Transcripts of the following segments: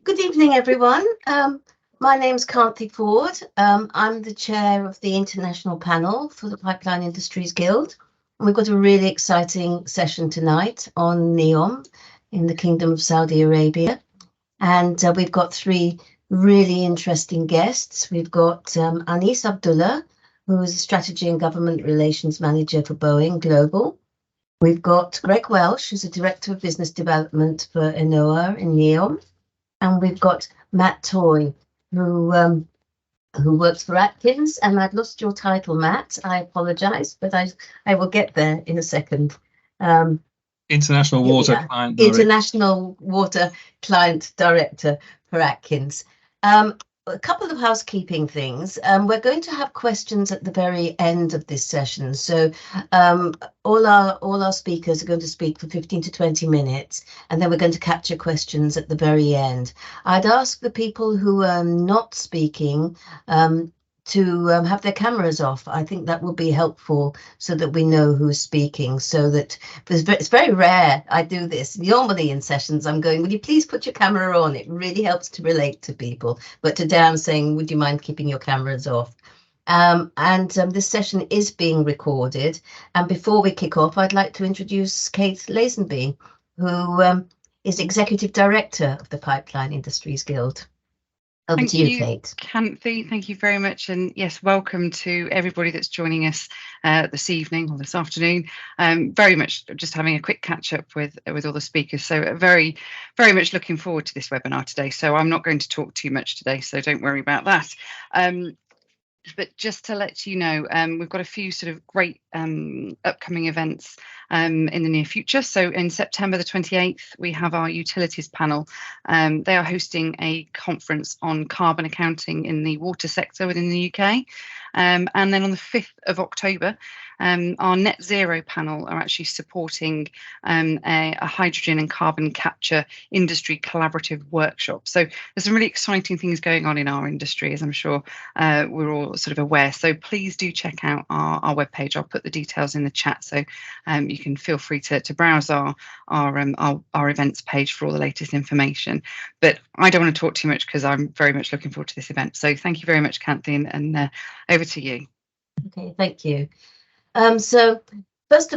Good evening, everyone. My name's Kanthi Ford. I'm the chair of the international panel for the Pipeline Industries Guild. And we've got a really exciting session tonight on NEOM in the Kingdom of Saudi Arabia. And we've got three really interesting guests. We've got Anis Abdullah, who is a Strategy and Government Relations Manager for Boeing Global. We've got Greg Welsh, who's a Director of Business Development for ENOA in NEOM. And we've got Matt Toy, who works for Atkins. And I've lost your title, Matt. I apologise, but I will get there in a second. International Water Client Director. International Water Client Director for Atkins. A couple of housekeeping things. We're going to have questions at the very end of this session. So all our speakers are going to speak for 15 to 20 minutes, and then we're going to capture questions at the very end. I'd ask the people who are not speaking to have their cameras off. I think that will be helpful so that we know who's speaking, so that it's very rare I do this. Normally in sessions I'm going, would you please put your camera on? It really helps to relate to people. But today I'm saying, would you mind keeping your cameras off? This session is being recorded. And before we kick off, I'd like to introduce Kate Lazenby, who is Executive Director of the Pipeline Industries Guild. Over to you, Kate. Kanthi, thank you very much. And yes, welcome to everybody that's joining us this evening or this afternoon. Very much just having a quick catch up with all the speakers. So very much looking forward to this webinar today. So I'm not going to talk too much today, so don't worry about that. But just to let you know, we've got a few sort of great upcoming events in the near future. So in September the 28th, we have our utilities panel. They are hosting a conference on carbon accounting in the water sector within the UK. And then on the 5th of October, our net zero panel are actually supporting a hydrogen and carbon capture industry collaborative workshop. So there's some really exciting things going on in our industry, as I'm sure we're all sort of aware. So please do check out our webpage. I'll put the details in the chat, so you can feel free to browse our events page for all the latest information. But I don't want to talk too much because I'm very much looking forward to this event. So thank you very much, Kanthi, and over to you. Okay, thank you. So first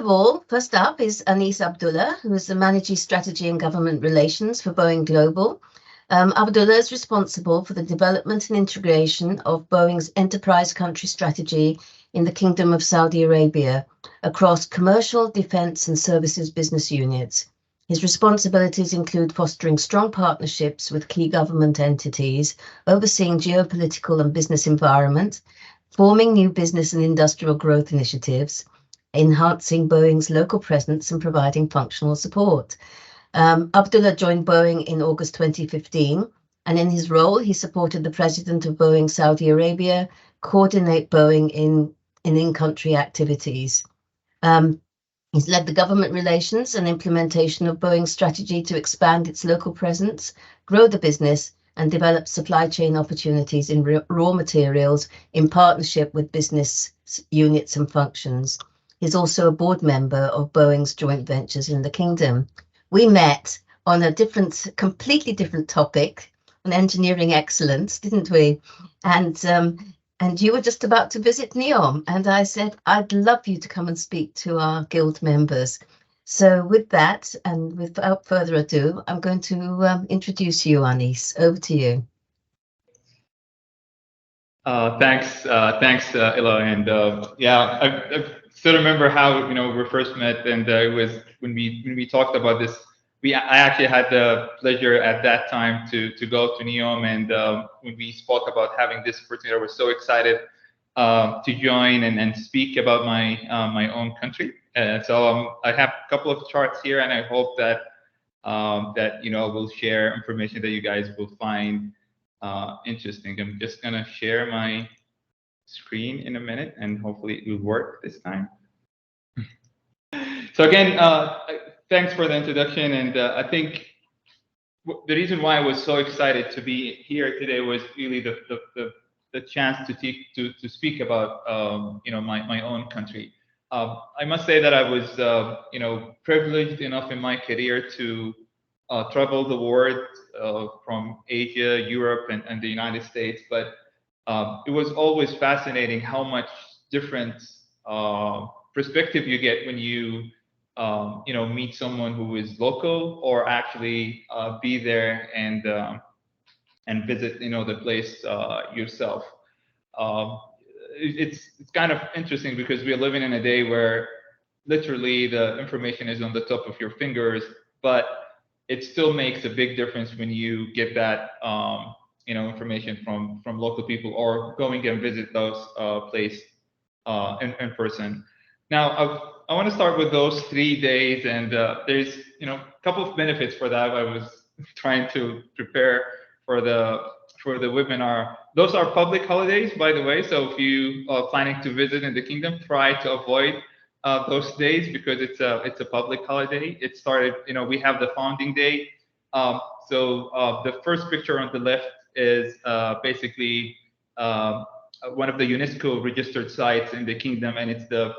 up is Anis Abdullah, who is the Manager Strategy and Government Relations for Boeing Global. Abdullah is responsible for the development and integration of Boeing's enterprise country strategy in the Kingdom of Saudi Arabia across commercial, defence and services business units. His responsibilities include fostering strong partnerships with key government entities, overseeing geopolitical and business environment, forming new business and industrial growth initiatives, enhancing Boeing's local presence and providing functional support. Abdullah joined Boeing in August 2015, and in his role, he supported the president of Boeing Saudi Arabia coordinate Boeing in-country activities. He's led the government relations and implementation of Boeing's strategy to expand its local presence, grow the business, and develop supply chain opportunities in raw materials in partnership with business units and functions. He's also a board member of Boeing's joint ventures in the kingdom. We met on a completely different topic, on engineering excellence, didn't we? And you were just about to visit NEOM, and I said, I'd love you to come and speak to our guild members. So with that, and without further ado, I'm going to introduce you, Anis. Over to you. Thanks, Ella. And I still remember how we first met, and it was when we talked about this. I actually had the pleasure at that time to go to NEOM, and when we spoke about having this opportunity, I was so excited to join and speak about my own country. So I have a couple of charts here, and I hope that we'll share information that you guys will find interesting. I'm just gonna share my screen in a minute, and hopefully it will work this time. So again, thanks for the introduction, and I think the reason why I was so excited to be here today was really the chance to speak about my own country. I must say that I was privileged enough in my career to traveled the world from Asia, Europe, and the United States, but it was always fascinating how much different perspective you get when you meet someone who is local or actually be there and visit the place yourself. It's kind of interesting because we're living in a day where literally the information is on the top of your fingers, but it still makes a big difference when you get that information from local people or going and visit those places in person. Now I want to start with those 3 days, and there's a couple of benefits for that. I was trying to prepare for the webinar. Those are public holidays, by the way. So if you are planning to visit in the kingdom, try to avoid those days because it's a public holiday. It started, we have the founding day. So the first picture on the left is basically one of the UNESCO registered sites in the kingdom, and it's the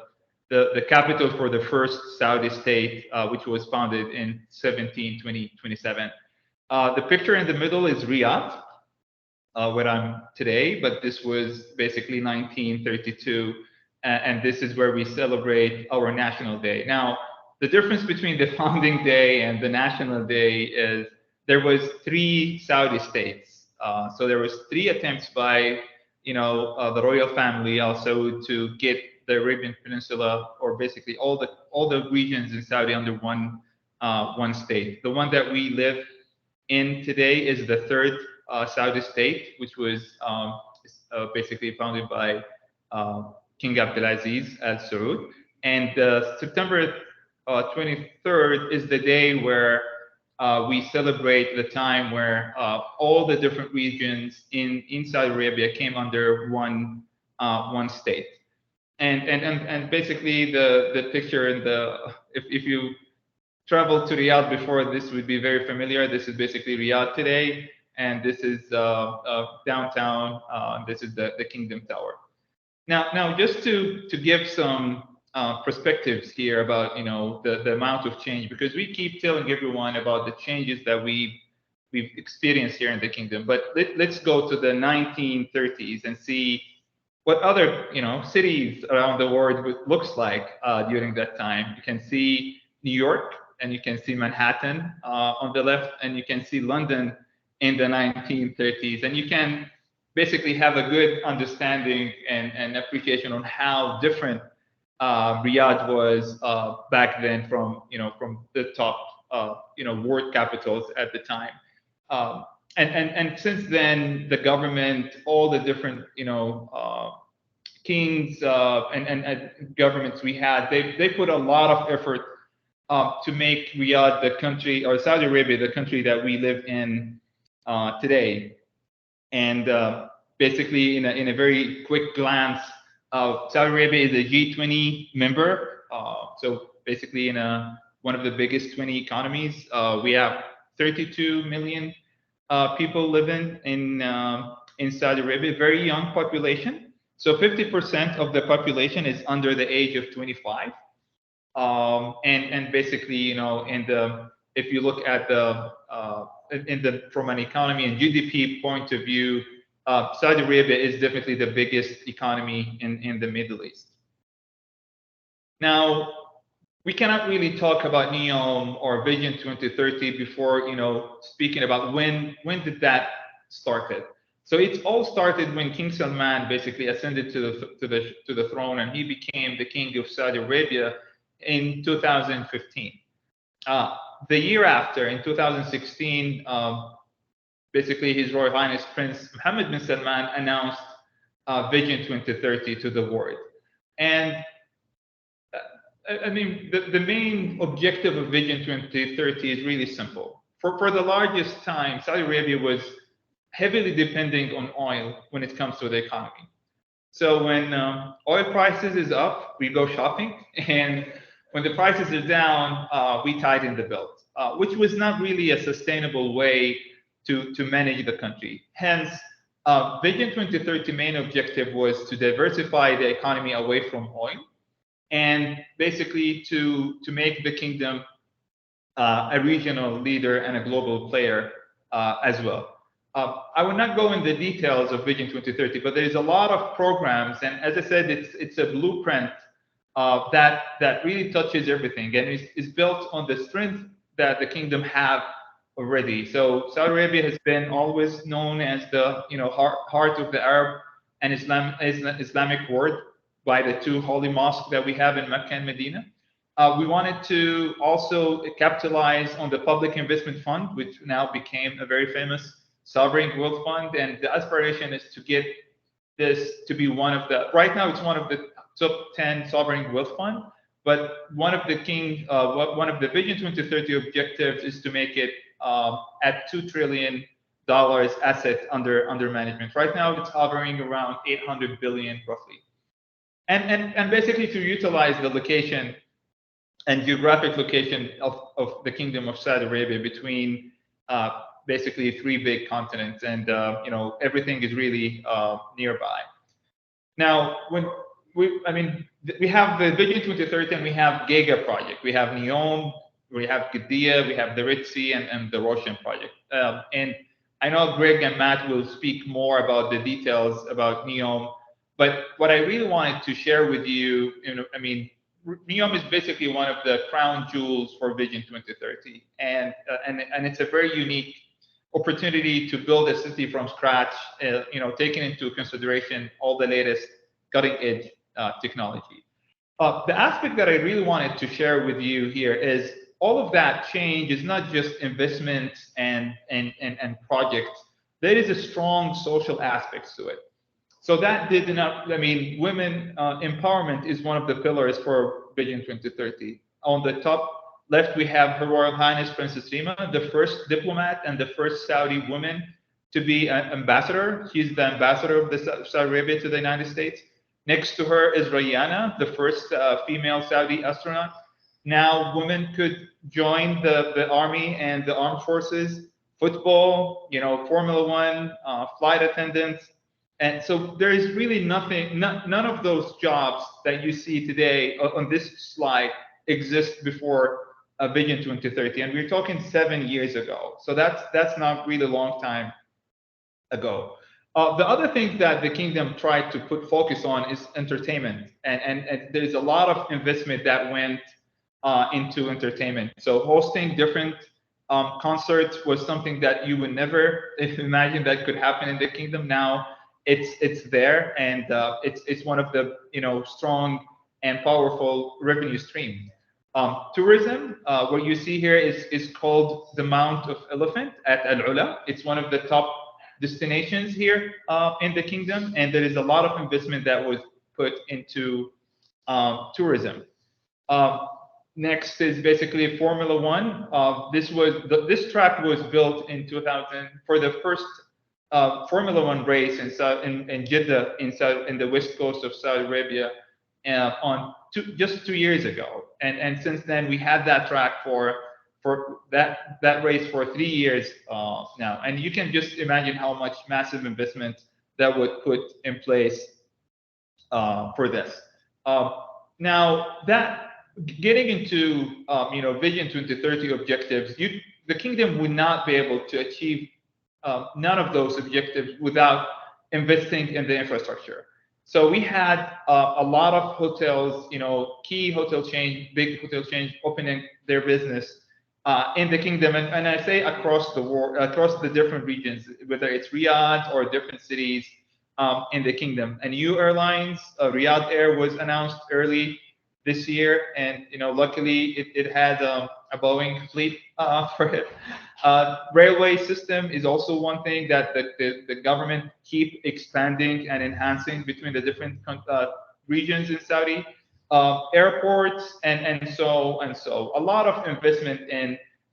capital for the first Saudi state, which was founded in 1727. The picture in the middle is Riyadh, where I'm today, but this was basically 1932, and this is where we celebrate our national day. Now, the difference between the founding day and the national day is there was 3 Saudi states. So there was 3 attempts by the royal family also to get the Arabian Peninsula, or basically all the regions in Saudi under one state. The one that we live in today is the 3rd Saudi state, which was basically founded by King Abdulaziz Al Saud. And September 23rd is the day where we celebrate the time where all the different regions in Saudi Arabia came under one state. And basically the picture in if you traveled to Riyadh before, this would be very familiar. This is basically Riyadh today, and this is downtown. This is the Kingdom Tower. Now just to give some perspectives here about the amount of change, because we keep telling everyone about the changes that we've experienced here in the kingdom, but let's go to the 1930s and see what other cities around the world looks like during that time. You can see New York, and you can see Manhattan on the left, and you can see London in the 1930s, and you can basically have a good understanding and appreciation on how different Riyadh was back then from the top world capitals at the time. And since then, the government, all the different kings and governments we had, they put a lot of effort to make Riyadh the country, or Saudi Arabia the country that we live in today. And basically, in a very quick glance, Saudi Arabia is a G20 member. So basically, in one of the biggest 20 economies, we have 32 million people living in Saudi Arabia, very young population. So 50% of the population is under the age of 25. And basically, if you look at from an economy and GDP point of view, Saudi Arabia is definitely the biggest economy in the Middle East. Now, we cannot really talk about NEOM or Vision 2030 before speaking about when did that started. So it all started when King Salman basically ascended to the throne, and he became the king of Saudi Arabia in 2015. The year after, in 2016, basically His Royal Highness Prince Mohammed bin Salman announced Vision 2030 to the world. And I mean, the main objective of Vision 2030 is really simple. For the largest time, Saudi Arabia was heavily depending on oil when it comes to the economy. So when oil prices is up, we go shopping, and when the prices are down, we tighten the belt, which was not really a sustainable way to manage the country. Hence, Vision 2030 main objective was to diversify the economy away from oil, and basically to make the kingdom a regional leader and a global player as well. I will not go into the details of Vision 2030, but there's a lot of programs, and as I said, it's a blueprint that really touches everything, and is built on the strength that the kingdom have already. So Saudi Arabia has been always known as the heart of the Arab and Islamic world by the two holy mosques that we have in Mecca and Medina. We wanted to also capitalize on the Public Investment Fund, which now became a very famous sovereign wealth fund, and the aspiration is to get this to be one of the, right now it's one of the top 10 sovereign wealth fund, but one of the Vision 2030 objectives is to make it at $2 trillion asset under management. Right now it's hovering around 800 billion roughly, and basically to utilize the location and geographic location of the Kingdom of Saudi Arabia between basically three big continents, and everything is really nearby. Now, when we have the Vision 2030, and we have Giga project, we have NEOM, we have Qiddiya, we have the Red Sea, and the Roshan project. And I know Greg and Matt will speak more about the details about NEOM, but what I really wanted to share with you, NEOM is basically one of the crown jewels for Vision 2030, and it's a very unique opportunity to build a city from scratch, taking into consideration all the latest cutting-edge technology. The aspect that I really wanted to share with you here is all of that change is not just investments and projects. There is a strong social aspect to it. So that did not, women empowerment is one of the pillars for Vision 2030. On the top left, we have Her Royal Highness Princess Rima, the first diplomat and the first Saudi woman to be an ambassador. She's the ambassador of Saudi Arabia to the United States. Next to her is Rayana, the first female Saudi astronaut. Now women could join the army and the armed forces, football, Formula One, flight attendants. And so there is really none of those jobs that you see today on this slide exist before Vision 2030. And we're talking 7 years ago. So that's not really a long time ago. The other thing that the kingdom tried to put focus on is entertainment. And there's a lot of investment that went into entertainment. So hosting different concerts was something that you would never imagine that could happen in the kingdom. Now it's there, and it's one of the strong and powerful revenue streams. Tourism, what you see here is called the Mount of Elephant at Al Ula. It's one of the top destinations here in the kingdom, and there is a lot of investment that was put into tourism. Next is basically Formula One. This track was built in 2000 for the first Formula One race in Jeddah in the west coast of Saudi Arabia just 2 years ago, and since then we had that track for that race for 3 years now, and you can just imagine how much massive investment that would put in place for this. Now that getting into Vision 2030 objectives, the kingdom would not be able to achieve none of those objectives without investing in the infrastructure. So we had a lot of hotels, key hotel chains, big hotel chains opening their business in the kingdom, and I say across the world, across the different regions, whether it's Riyadh or different cities in the kingdom. And new airlines, Riyadh Air was announced early this year, and luckily it had a Boeing fleet for it. Railway system is also one thing that the government keep expanding and enhancing between the different regions in Saudi. Airports and so. A lot of investment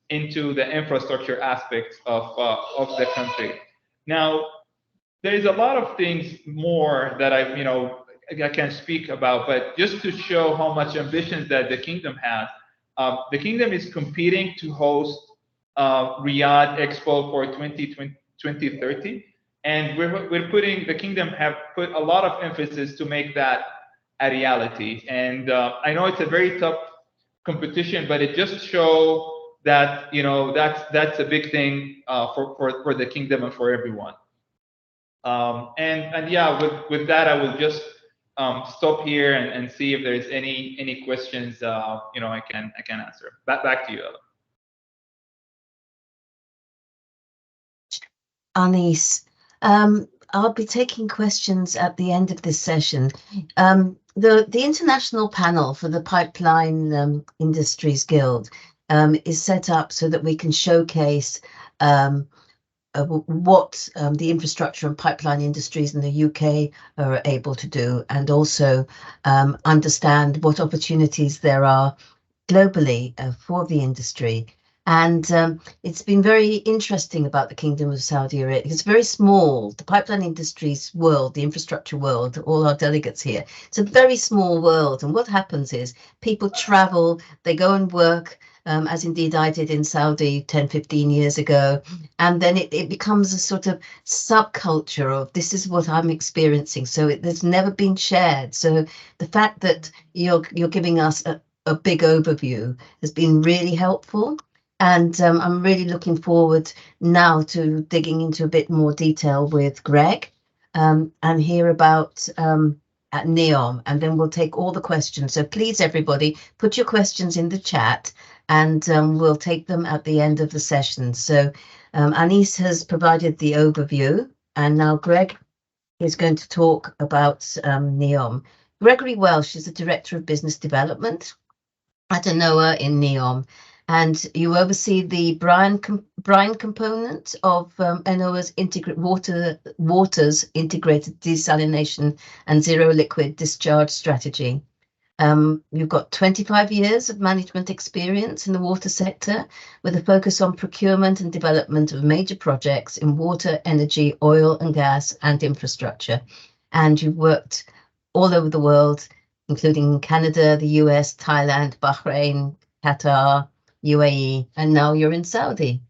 into the infrastructure aspects of the country. Now, there is a lot of things more that I can speak about, but just to show how much ambition that the kingdom has, the kingdom is competing to host Riyadh Expo for 2030, and the kingdom have put a lot of emphasis to make that a reality. And I know it's a very tough competition, but it just shows that, you know, that's a big thing for the kingdom and for everyone. And yeah, with that, I will just stop here and see if there's any questions you know, I can answer. Back to you, Ella. Anis, I'll be taking questions at the end of this session. The international panel for the Pipeline Industries Guild is set up so that we can showcase what the infrastructure and pipeline industries in the UK are able to do, and also understand what opportunities there are globally for the industry. And it's been very interesting about the Kingdom of Saudi Arabia. It's very small. The pipeline industries world, the infrastructure world, all our delegates here, it's a very small world. And what happens is people travel, they go and work, as indeed I did in Saudi 10, 15 years ago. And then it becomes a sort of subculture of this is what I'm experiencing. So there's never been shared. So the fact that you're giving us a big overview has been really helpful. And I'm really looking forward now to digging into a bit more detail with Greg and hear about at NEOM, and then we'll take all the questions. So please, everybody, put your questions in the chat, and we'll take them at the end of the session. So Anis has provided the overview, and now Greg is going to talk about NEOM. Gregory Welsh is the Director of Business Development at NOAA in NEOM, and you oversee the brine component of NOAA's water's integrated desalination and zero liquid discharge strategy. You've got 25 years of management experience in the water sector, with a focus on procurement and development of major projects in water, energy, oil and gas, and infrastructure. And you've worked all over the world, including Canada, the US, Thailand, Bahrain, Qatar, UAE, and now you're in Saudi.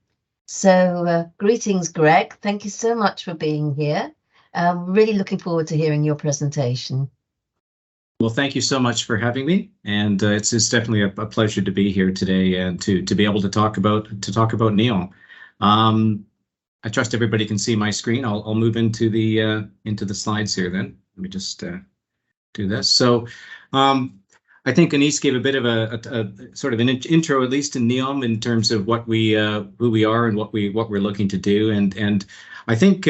So greetings, Greg. Thank you so much for being here. Really looking forward to hearing your presentation. Well, thank you so much for having me, and it's definitely a pleasure to be here today and to be able to talk about NEOM. I trust everybody can see my screen. I'll move into the slides here. Then let me just do this. So I think Anis gave a bit of a sort of an intro, at least in NEOM, in terms of what who we are and what we're looking to do, and I think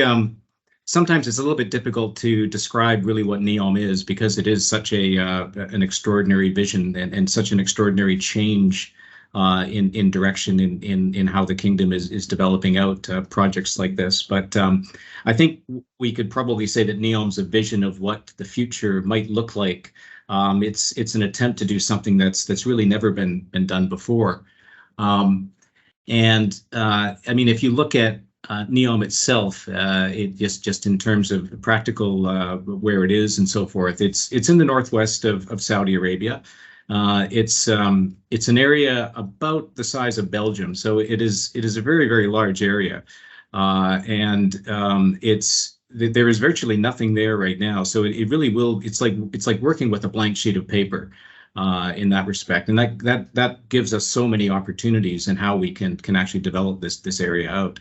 sometimes it's a little bit difficult to describe really what NEOM is, because it is such an extraordinary vision and such an extraordinary change in direction in how the kingdom is developing out projects like this. But I think we could probably say that NEOM's a vision of what the future might look like. It's an attempt to do something that's really never been done before. And I mean, if you look at NEOM itself, it just in terms of practical where it is and so forth, it's in the northwest of Saudi Arabia. It's an area about the size of Belgium, so it is a very, very large area, and there is virtually nothing there right now. So it really will. It's like working with a blank sheet of paper in that respect, and that gives us so many opportunities in how we can actually develop this area out.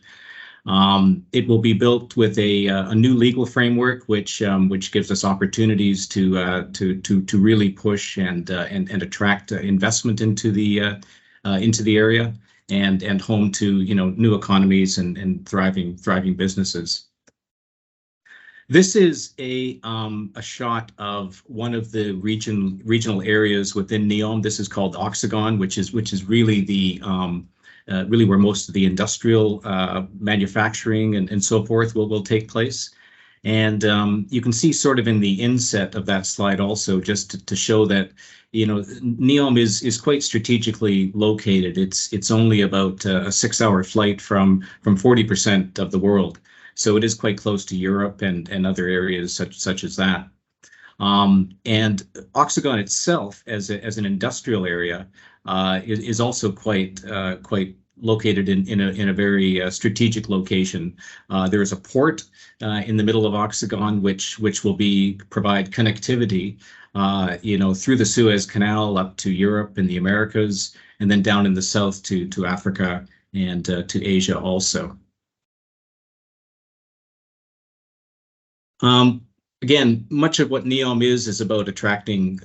It will be built with a new legal framework, which gives us opportunities to really push and attract investment into the area and home to new economies and thriving businesses. This is a shot of one of the regional areas within NEOM. This is called Oxagon, which is really the really where most of the industrial manufacturing and so forth will take place. And you can see sort of in the inset of that slide also, just to show that NEOM is quite strategically located. It's only about a 6-hour flight from 40% of the world. So it is quite close to Europe and other areas such as that. And Oxagon itself, as an industrial area, is also quite located in a very strategic location. There is a port in the middle of Oxagon, which will provide connectivity through the Suez Canal up to Europe and the Americas, and then down in the south to Africa and to Asia also. Again, much of what NEOM is about attracting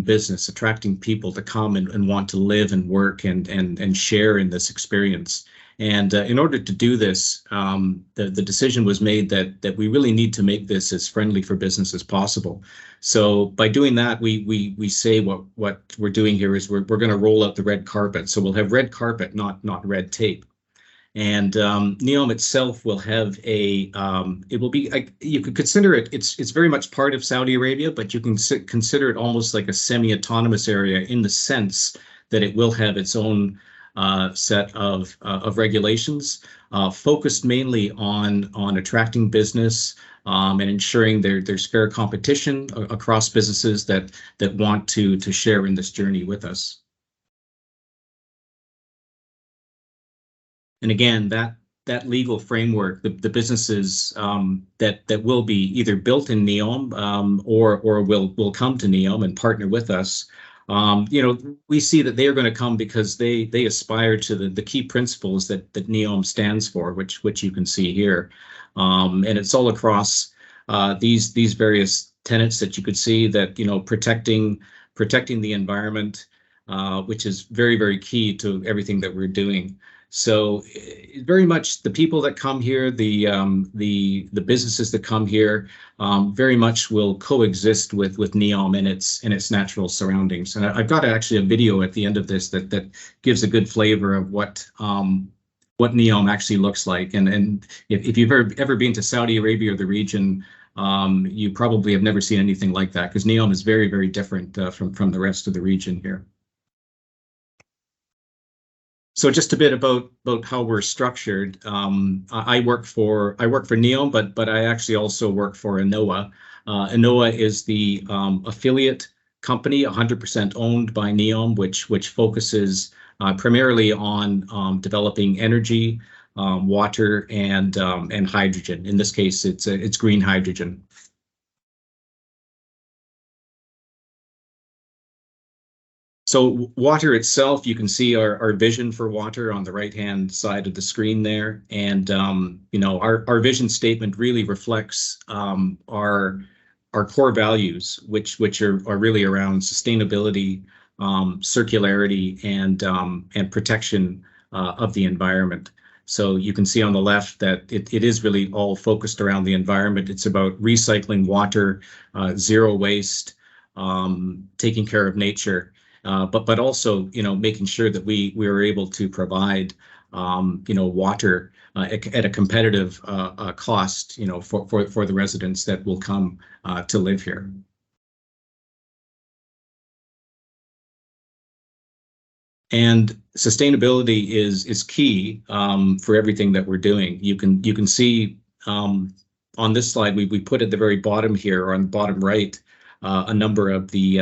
business, attracting people to come and want to live and work and share in this experience. And in order to do this, the decision was made that we really need to make this as friendly for business as possible. So by doing that, we say what we're doing here is we're going to roll out the red carpet. So we'll have red carpet, not red tape. And NEOM itself will have it will be, you could consider it's very much part of Saudi Arabia, but you can consider it almost like a semi-autonomous area in the sense that it will have its own set of regulations focused mainly on attracting business and ensuring there's fair competition across businesses that want to share in this journey with us. And again, that legal framework, the businesses that will be either built in NEOM or will come to NEOM and partner with us, we see that they are going to come because they aspire to the key principles that NEOM stands for, which you can see here, and it's all across these various tenets that you could see that protecting the environment, which is very, very key to everything that we're doing. So very much the people that come here, the businesses that come here, very much will coexist with NEOM and its natural surroundings. And I've got actually a video at the end of this that gives a good flavor of what NEOM actually looks like. And if you've ever been to Saudi Arabia or the region, you probably have never seen anything like that, because NEOM is very, very different from the rest of the region here. So just a bit about how we're structured. I work for NEOM, but I actually also work for ANOA. ANOA is the affiliate company, 100% owned by NEOM, which focuses primarily on developing energy, water, and hydrogen. In this case, it's green hydrogen. So water itself, you can see our vision for water on the right-hand side of the screen there. And, our vision statement really reflects our core values, which are really around sustainability, circularity, and protection of the environment. So you can see on the left that it is really all focused around the environment. It's about recycling water, zero waste, taking care of nature. But also, making sure that we are able to provide, water at a competitive cost, for the residents that will come to live here. And sustainability is key for everything that we're doing. You can see on this slide we put at the very bottom here, or on the bottom right, a number of the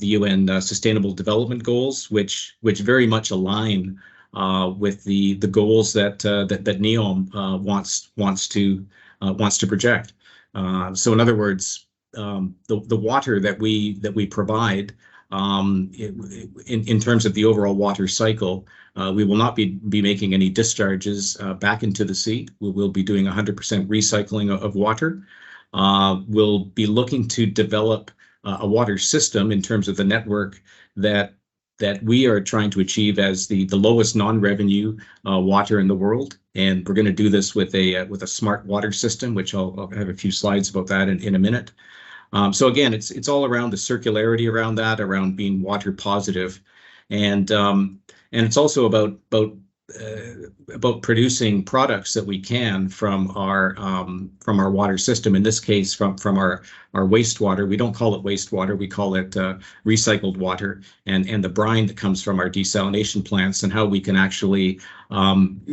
UN Sustainable Development Goals, which very much align with the goals that NEOM wants to project. So in other words, the water that we provide, in terms of the overall water cycle, we will not be making any discharges back into the sea. We will be doing 100% recycling of water. We'll be looking to develop a water system in terms of the network that we are trying to achieve as the lowest non-revenue water in the world. And we're going to do this with a smart water system, which I'll have a few slides about that in a minute. So again, it's all around the circularity around that, around being water positive, and it's also about producing products that we can from our water system. In this case, from our wastewater. We don't call it wastewater, we call it recycled water, and the brine that comes from our desalination plants, and how we can actually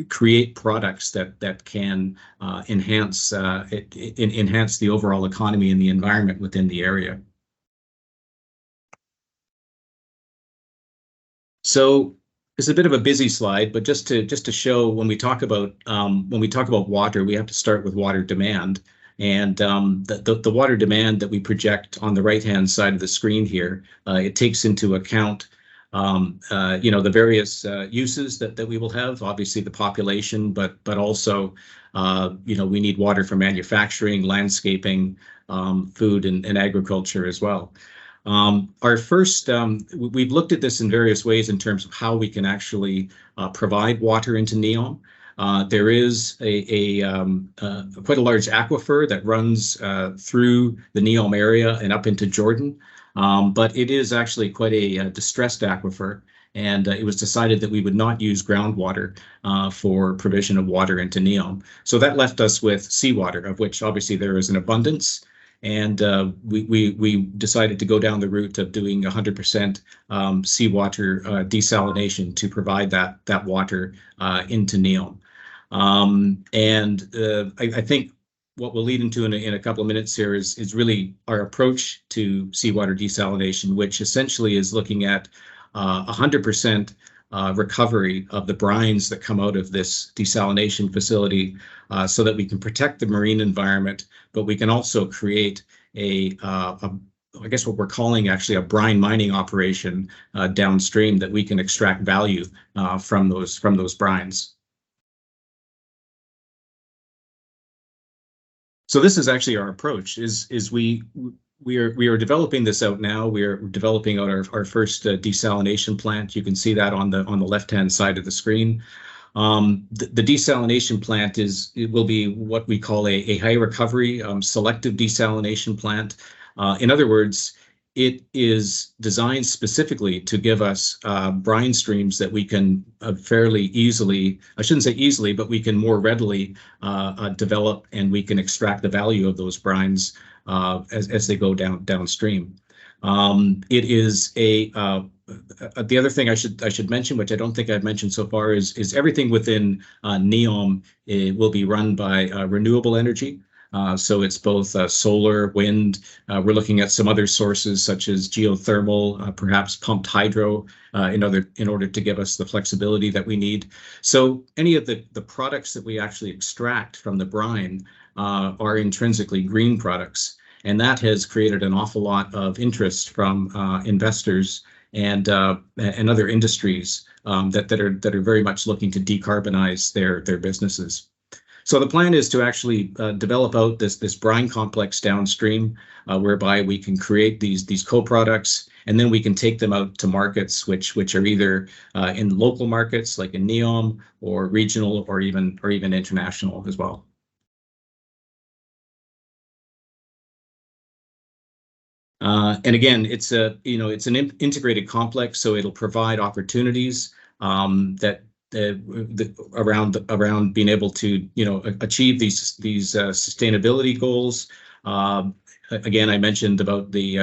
create products that can enhance the overall economy and the environment within the area. So it's a bit of a busy slide, but just to show, when we talk about water, we have to start with water demand. And the water demand that we project on the right-hand side of the screen here, it takes into account the various uses that we will have, obviously the population, but also, we need water for manufacturing, landscaping, food and agriculture as well. Our first, we've looked at this in various ways in terms of how we can actually provide water into NEOM. There is quite a large aquifer that runs through the NEOM area and up into Jordan. But it is actually quite a distressed aquifer, and it was decided that we would not use groundwater for provision of water into NEOM. So that left us with seawater, of which obviously there is an abundance, and we decided to go down the route of doing 100% seawater desalination to provide that water into NEOM. I think what we'll lead into in a couple of minutes here is really our approach to seawater desalination, which essentially is looking at 100% recovery of the brines that come out of this desalination facility, so that we can protect the marine environment, but we can also create I guess what we're calling actually a brine mining operation downstream, that we can extract value from those brines. So this is actually our approach. We are developing this out now. We are developing out our first desalination plant. You can see that on the left-hand side of the screen. The desalination plant will be what we call a high recovery selective desalination plant. In other words, it is designed specifically to give us brine streams that we can fairly easily, I shouldn't say easily, but we can more readily develop, and we can extract the value of those brines as they go downstream. It is the other thing I should mention, which I don't think I've mentioned so far, is everything within NEOM will be run by renewable energy. So it's both solar, wind. We're looking at some other sources such as geothermal, perhaps pumped hydro, in order to give us the flexibility that we need. So any of the products that we actually extract from the brine are intrinsically green products, and that has created an awful lot of interest from investors and other industries that are very much looking to decarbonize their businesses. So the plan is to actually develop out this brine complex downstream, whereby we can create these co-products, and then we can take them out to markets which are either in local markets like in NEOM, or regional, or even international as well. And again, it's an integrated complex, so it'll provide opportunities that around being able to achieve these sustainability goals. Again, I mentioned about the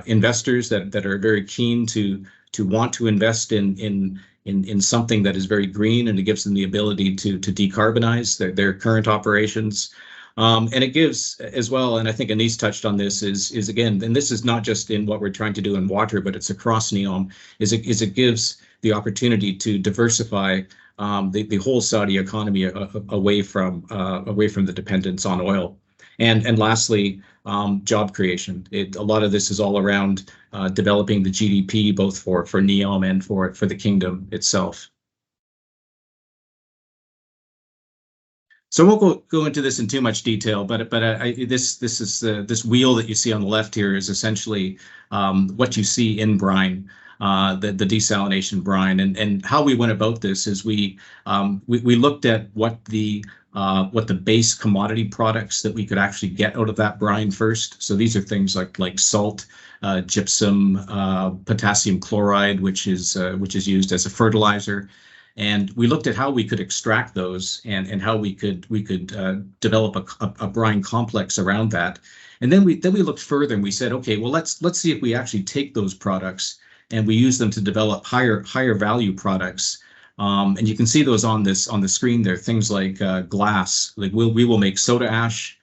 investors that are very keen to want to invest in something that is very green, and it gives them the ability to decarbonize their current operations. And it gives as well, and I think Anis touched on this, is again, and this is not just in what we're trying to do in water, but it's across NEOM, is it gives the opportunity to diversify the whole Saudi economy away from the dependence on oil. And lastly, job creation. A lot of this is all around developing the GDP, both for NEOM and for the kingdom itself. So I won't go into this in too much detail, but this wheel that you see on the left here is essentially what you see in brine, the desalination brine, and how we went about this is we looked at what the base commodity products that we could actually get out of that brine first. So these are things like salt, gypsum, potassium chloride, which is used as a fertilizer. And we looked at how we could extract those and how we could develop a brine complex around that. And then we looked further and we said, okay, well, let's see if we actually take those products and we use them to develop higher value products. And you can see those on the screen there. Things like glass. Like we will make soda ash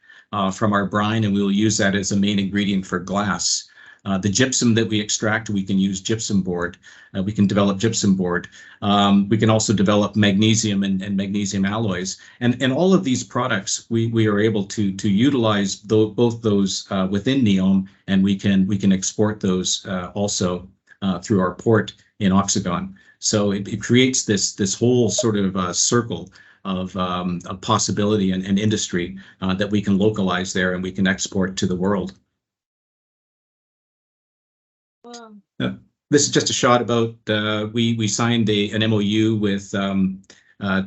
from our brine, and we will use that as a main ingredient for glass. The gypsum that we extract, we can use gypsum board. We can develop gypsum board. We can also develop magnesium and magnesium alloys. And all of these products, we are able to utilize both those within NEOM, and we can export those also through our port in Oxagon. So it creates this whole sort of circle of possibility and industry that we can localize there and we can export to the world. Wow. This is just a shot about we signed an MOU with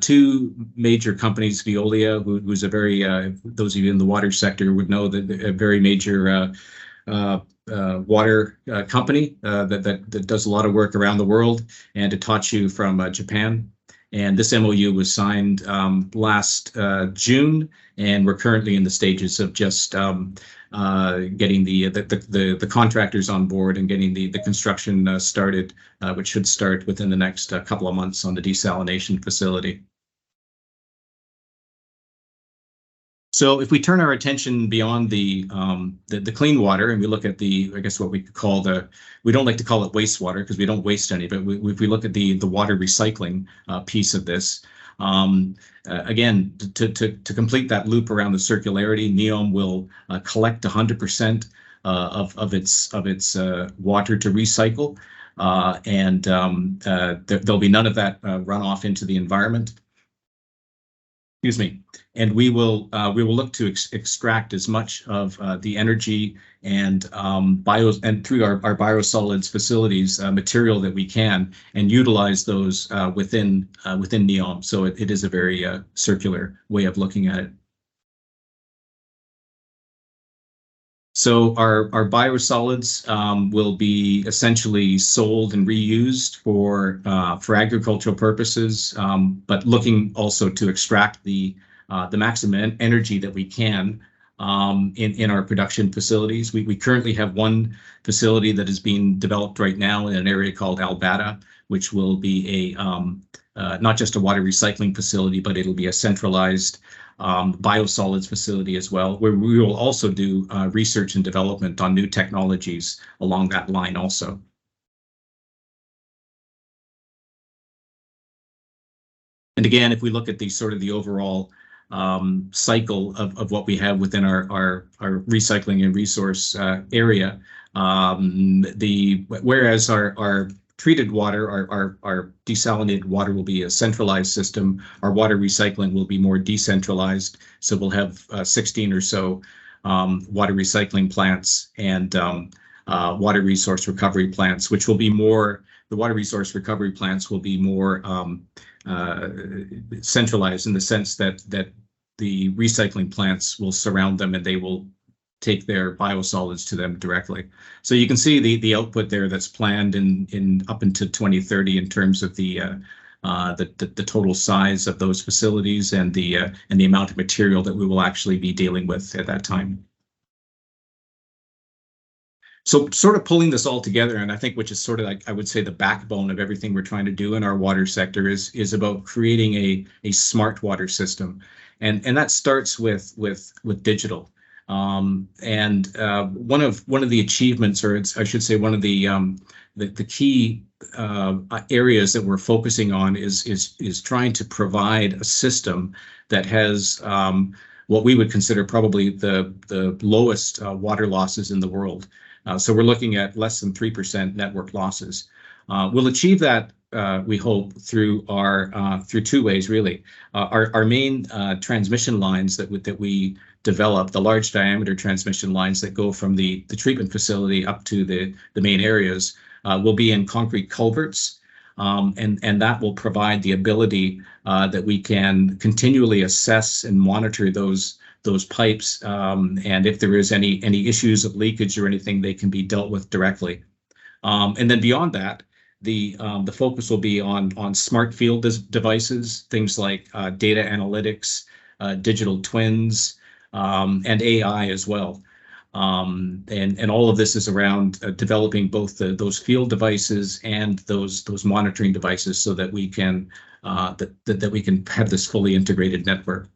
two major companies, Veolia, who's a very those of you in the water sector would know that a very major water company that does a lot of work around the world, and Hitachi from Japan. And this MOU was signed last June, and we're currently in the stages of just getting the contractors on board and getting the construction started, which should start within the next couple of months on the desalination facility. So if we turn our attention beyond the clean water and we look at I guess what we could call we don't like to call it wastewater because we don't waste any, but if we look at the water recycling piece of this, again, to complete that loop around the circularity, NEOM will collect 100% of its water to recycle, and there'll be none of that runoff into the environment. Excuse me. And we will look to extract as much of the energy and through our biosolids facilities material that we can, and utilize those within NEOM. So it is a very circular way of looking at it. So our biosolids will be essentially sold and reused for agricultural purposes, but looking also to extract the maximum energy that we can in our production facilities. We currently have one facility that is being developed right now in an area called Albata, which will be not just a water recycling facility, but it'll be a centralized biosolids facility as well, where we will also do research and development on new technologies along that line also. And again, if we look at the sort of the overall cycle of what we have within our recycling and resource area, whereas our treated water, our desalinated water will be a centralized system. Our water recycling will be more decentralized. So we'll have 16 or so water recycling plants and water resource recovery plants, which will be more, the water resource recovery plants will be more centralized in the sense that the recycling plants will surround them and they will take their biosolids to them directly. So you can see the output there that's planned in up into 2030 in terms of the total size of those facilities and the amount of material that we will actually be dealing with at that time. So sort of pulling this all together, and I think which is sort of like, I would say, the backbone of everything we're trying to do in our water sector is about creating a smart water system. And that starts with digital. And one of the achievements, or I should say, one of the key areas that we're focusing on is trying to provide a system that has what we would consider probably the lowest water losses in the world. So we're looking at less than 3% network losses. We'll achieve that, we hope, through two ways, really. Our main transmission lines that we develop, the large diameter transmission lines that go from the treatment facility up to the main areas, will be in concrete culverts, and that will provide the ability that we can continually assess and monitor those pipes, and if there is any issues of leakage or anything, they can be dealt with directly. And then beyond that, the focus will be on smart field devices, things like data analytics, digital twins, and AI as well. And all of this is around developing both those field devices and those monitoring devices, so that we can that we can have this fully integrated network.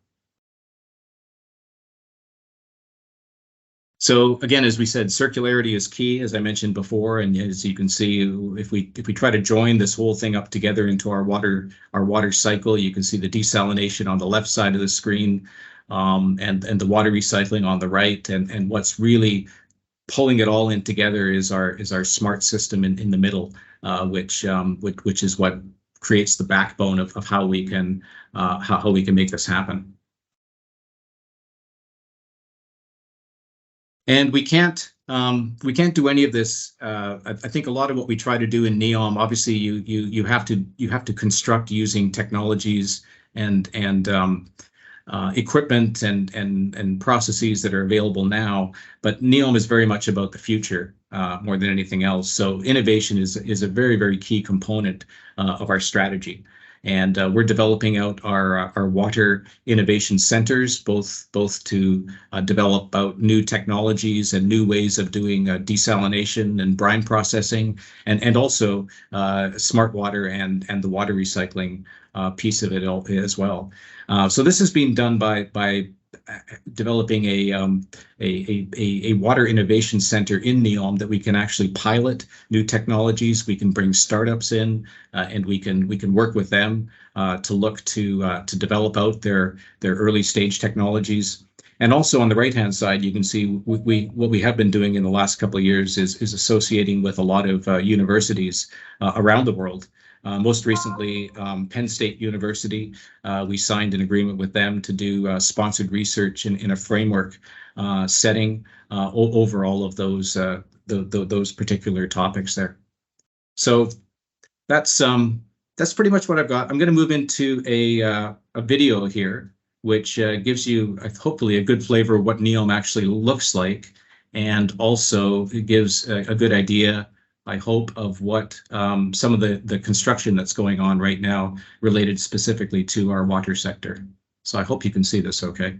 So again, as we said, circularity is key, as I mentioned before, and as you can see, if we try to join this whole thing up together into our water cycle, you can see the desalination on the left side of the screen, and the water recycling on the right, and what's really pulling it all in together is our smart system in the middle, which is what creates the backbone of how we can make this happen. And we can't do any of this. I think a lot of what we try to do in NEOM, obviously, you have to construct using technologies and equipment and processes that are available now. But NEOM is very much about the future more than anything else. So innovation is a very, very key component of our strategy. And we're developing out our water innovation centers, both to develop out new technologies and new ways of doing desalination and brine processing, and also smart water and the water recycling piece of it as well. So this has been done by developing a water innovation center in NEOM that we can actually pilot new technologies. We can bring startups in, and we can work with them to look to develop out their early stage technologies. And also on the right hand side, you can see what we have been doing in the last couple of years is associating with a lot of universities around the world. Most recently, Penn State University, we signed an agreement with them to do sponsored research in a framework setting over all of those particular topics there. So that's pretty much what I've got. I'm going to move into a video here, which gives you hopefully a good flavor of what NEOM actually looks like, and also it gives a good idea, I hope, of what some of the construction that's going on right now related specifically to our water sector. So I hope you can see this okay.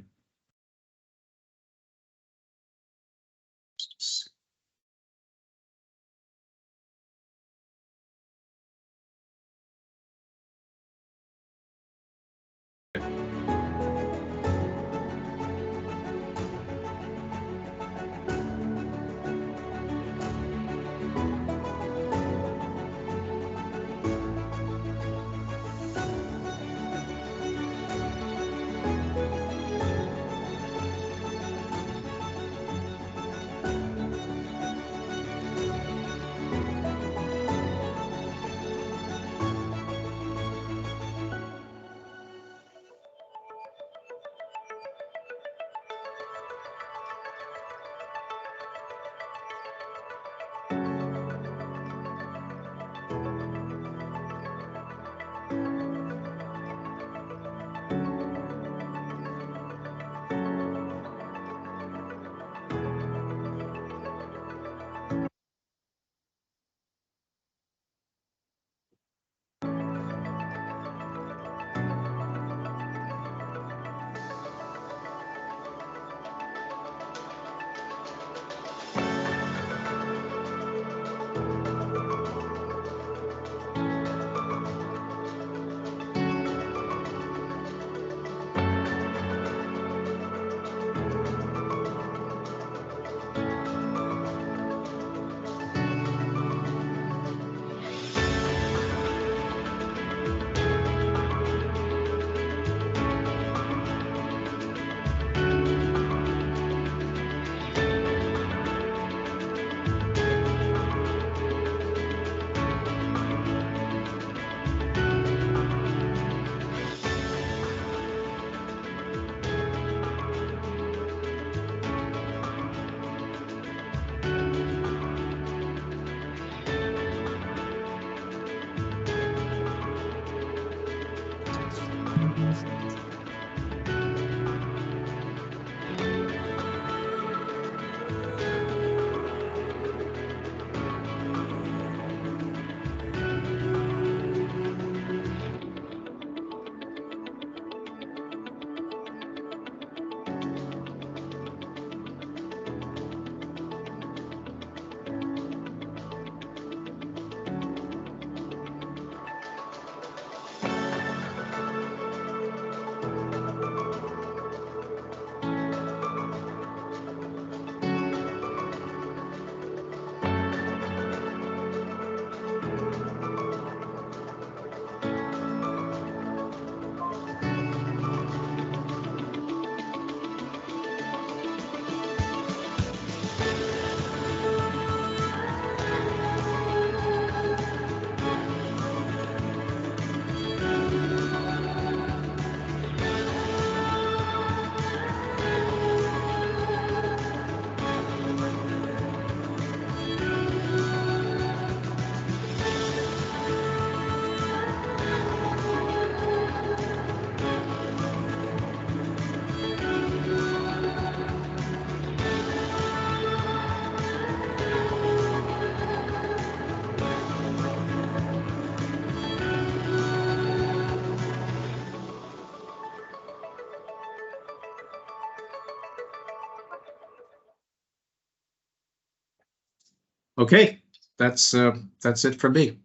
Okay, that's it from me.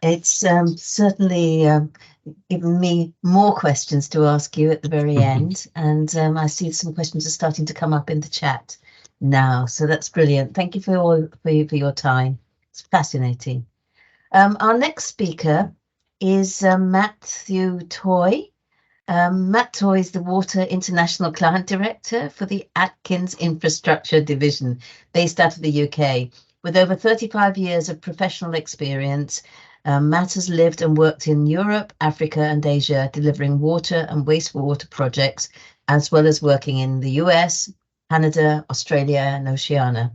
It's certainly given me more questions to ask you at the very end, and I see some questions are starting to come up in the chat now, so that's brilliant. Thank you for your time. It's fascinating. Our next speaker is Matthew Toy. Matt Toy is the Water International Client Director for the Atkins Infrastructure Division, based out of the UK. With over 35 years of professional experience, Matt has lived and worked in Europe, Africa, and Asia, delivering water and wastewater projects, as well as working in the US, Canada, Australia, and Oceania,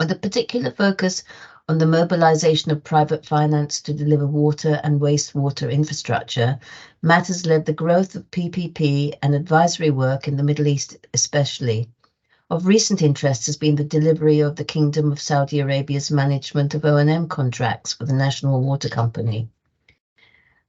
with a particular focus on the mobilization of private finance to deliver water and wastewater infrastructure. Matt has led the growth of PPP and advisory work in the Middle East especially. Of recent interest has been the delivery of the Kingdom of Saudi Arabia's management of O&M contracts for the National Water Company.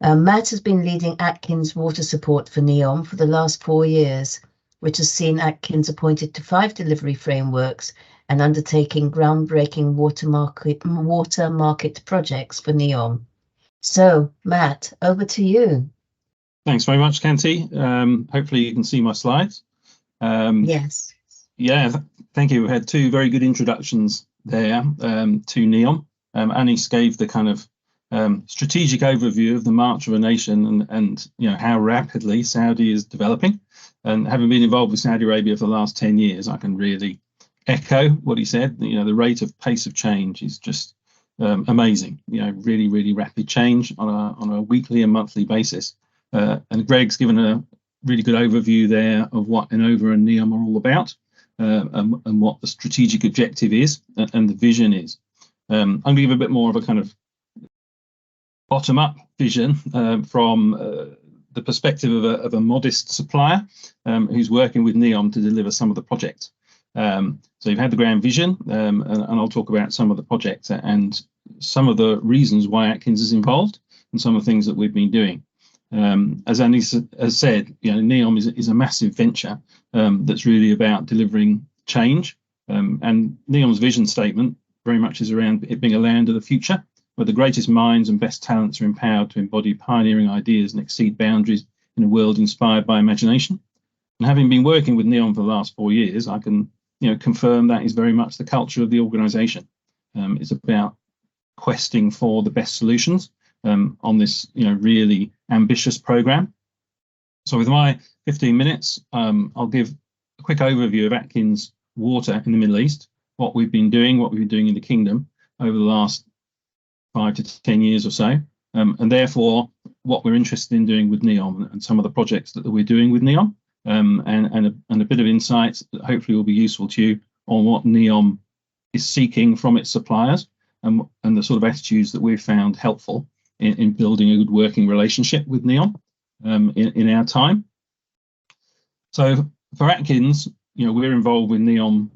Matt has been leading Atkins water support for NEOM for the last 4 years, which has seen Atkins appointed to 5 delivery frameworks and undertaking groundbreaking water market projects for NEOM. So, Matt, over to you. Thanks very much, Kanti. Hopefully you can see my slides. Yes. Yeah, thank you. We had 2 very good introductions there to NEOM. Anis gave the kind of strategic overview of the march of a nation and how rapidly Saudi is developing. And having been involved with Saudi Arabia for the last 10 years, I can really echo what he said. The rate of pace of change is just amazing. Really, really rapid change on a weekly and monthly basis. And Greg's given a really good overview there of what Enova and NEOM are all about, and what the strategic objective is and the vision is. I'm going to give a bit more of a kind of bottom-up vision from the perspective of a modest supplier who's working with NEOM to deliver some of the projects. So you've had the grand vision, and I'll talk about some of the projects and some of the reasons why Atkins is involved and some of the things that we've been doing. As Anis has said, NEOM is a massive venture that's really about delivering change. And NEOM's vision statement very much is around it being a land of the future, where the greatest minds and best talents are empowered to embody pioneering ideas and exceed boundaries in a world inspired by imagination. And having been working with NEOM for the last 4 years, I can confirm that is very much the culture of the organisation. It's about questing for the best solutions on this really ambitious program. So with my 15 minutes, I'll give a quick overview of Atkins Water in the Middle East, what we've been doing in the Kingdom over the last 5 to 10 years or so, and therefore what we're interested in doing with NEOM and some of the projects that we're doing with NEOM, and a bit of insights that hopefully will be useful to you on what NEOM is seeking from its suppliers and the sort of attitudes that we've found helpful in building a good working relationship with NEOM in our time. So for Atkins, we're involved with NEOM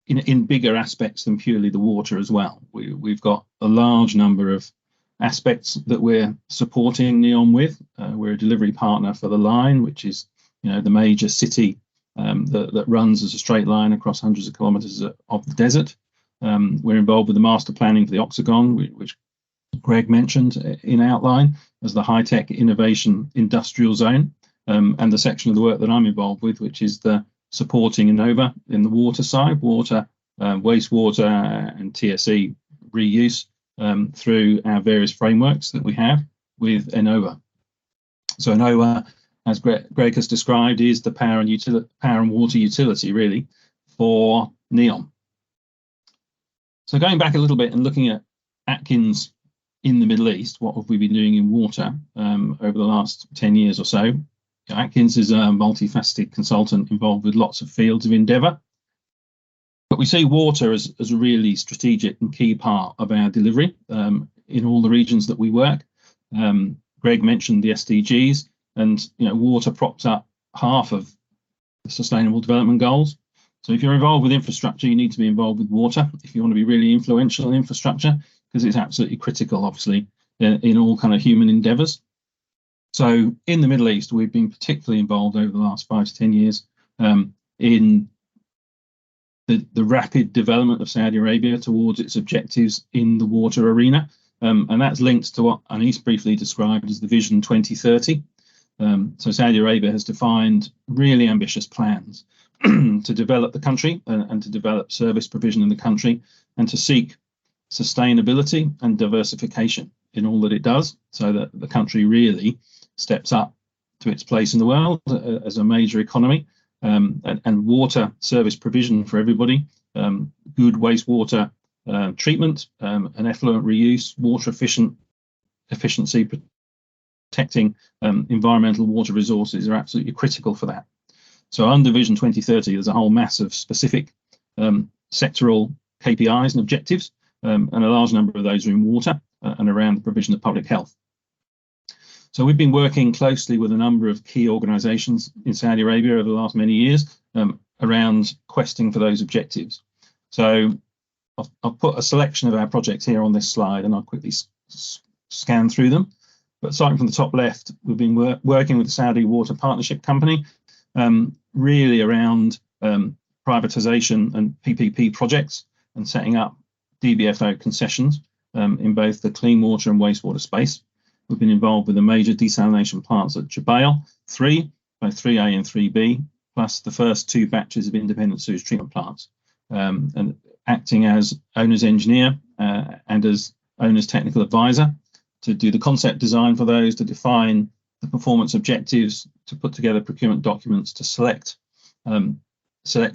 in bigger aspects than purely the water as well. We've got a large number of aspects that we're supporting NEOM with. We're a delivery partner for the line, which is the major city that runs as a straight line across hundreds of kilometres of the desert. We're involved with the master planning for the Octagon, which Greg mentioned in outline as the high-tech innovation industrial zone, and the section of the work that I'm involved with, which is the supporting Enova in the water side, water, wastewater and TSE reuse through our various frameworks that we have with Enova. So Enova, as Greg has described, is the power and water utility really for NEOM. So going back a little bit and looking at Atkins in the Middle East, what have we been doing in water over the last 10 years or so? Atkins is a multifaceted consultant involved with lots of fields of endeavour. But we see water as a really strategic and key part of our delivery in all the regions that we work. Greg mentioned the SDGs, and water props up half of the Sustainable Development Goals. So if you're involved with infrastructure, you need to be involved with water if you want to be really influential in infrastructure, because it's absolutely critical, obviously, in all kind of human endeavours. So in the Middle East, we've been particularly involved over the last 5 to 10 years in the rapid development of Saudi Arabia towards its objectives in the water arena. And that's linked to what Anis briefly described as the Vision 2030. So Saudi Arabia has defined really ambitious plans to develop the country and to develop service provision in the country and to seek sustainability and diversification in all that it does, so that the country really steps up to its place in the world as a major economy, and water service provision for everybody, good wastewater treatment, and effluent reuse, water efficiency, protecting environmental water resources are absolutely critical for that. So under Vision 2030, there's a whole mass of specific sectoral KPIs and objectives, and a large number of those are in water and around the provision of public health. So we've been working closely with a number of key organisations in Saudi Arabia over the last many years around questing for those objectives. So I've put a selection of our projects here on this slide, and I'll quickly scan through them. But starting from the top left, we've been working with the Saudi Water Partnership Company, really around privatisation and PPP projects and setting up DBFO concessions in both the clean water and wastewater space. We've been involved with the major desalination plants at Jubail 3, both 3A and 3B, plus the first 2 batches of independent sewage treatment plants, and acting as owner's engineer and as owner's technical advisor to do the concept design for those, to define the performance objectives, to put together procurement documents, to select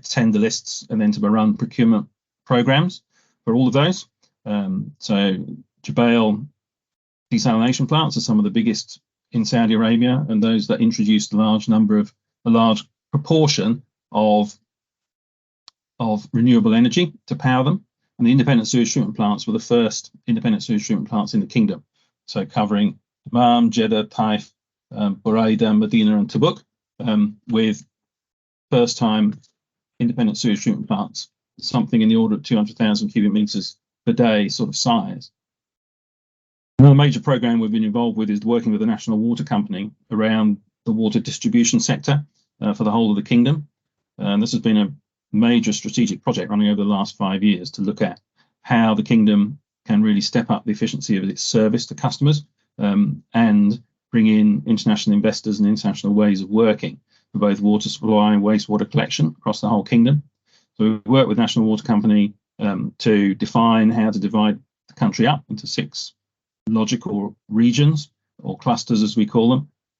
tender lists, and then to run procurement programs for all of those. So Jubail desalination plants are some of the biggest in Saudi Arabia, and those that introduced a large proportion of renewable energy to power them. And the independent sewage treatment plants were the first independent sewage treatment plants in the kingdom. So covering Dammam, Jeddah, Taif, Buraida, Medina and Tabuk, with first time independent sewage treatment plants, something in the order of 200,000 cubic meters per day sort of size. Another major program we've been involved with is working with the National Water Company around the water distribution sector for the whole of the kingdom. And this has been a major strategic project running over the last 5 years to look at how the kingdom can really step up the efficiency of its service to customers and bring in international investors and international ways of working for both water supply and wastewater collection across the whole kingdom. So we work with National Water Company to define how to divide the country up into 6 logical regions, or clusters as we call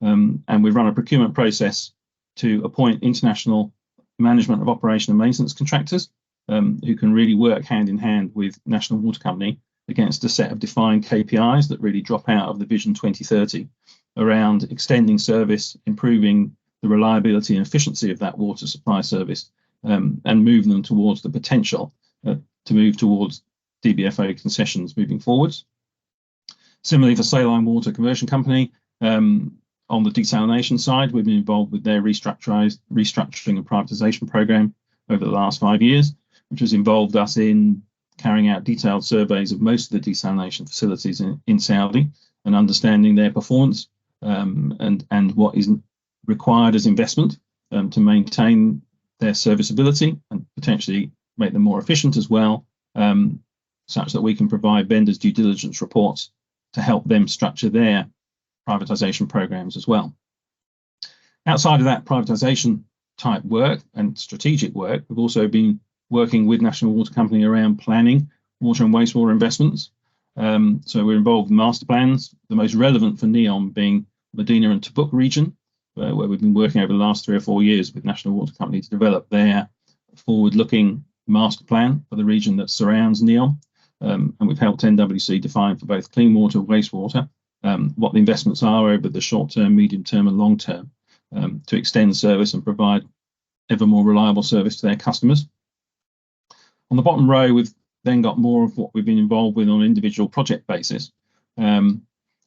them, and we've run a procurement process to appoint international management of operation and maintenance contractors who can really work hand in hand with National Water Company against a set of defined KPIs that really drop out of the Vision 2030 around extending service, improving the reliability and efficiency of that water supply service, and moving them towards the potential to move towards DBFO concessions moving forwards. Similarly, for Saline Water Conversion Company, on the desalination side, we've been involved with their restructuring and privatisation program over the last 5 years, which has involved us in carrying out detailed surveys of most of the desalination facilities in Saudi and understanding their performance and what is required as investment to maintain their serviceability and potentially make them more efficient as well, such that we can provide vendors due diligence reports to help them structure their privatisation programs as well. Outside of that privatisation type work and strategic work, we've also been working with National Water Company around planning water and wastewater investments. So we're involved in master plans, the most relevant for NEOM being Medina and Tabuk region, where we've been working over the last 3 or 4 years with National Water Company to develop their forward-looking master plan for the region that surrounds NEOM. And we've helped NWC define for both clean water and wastewater what the investments are over the short term, medium term and long term to extend service and provide ever more reliable service to their customers. On the bottom row, we've then got more of what we've been involved with on an individual project basis. Being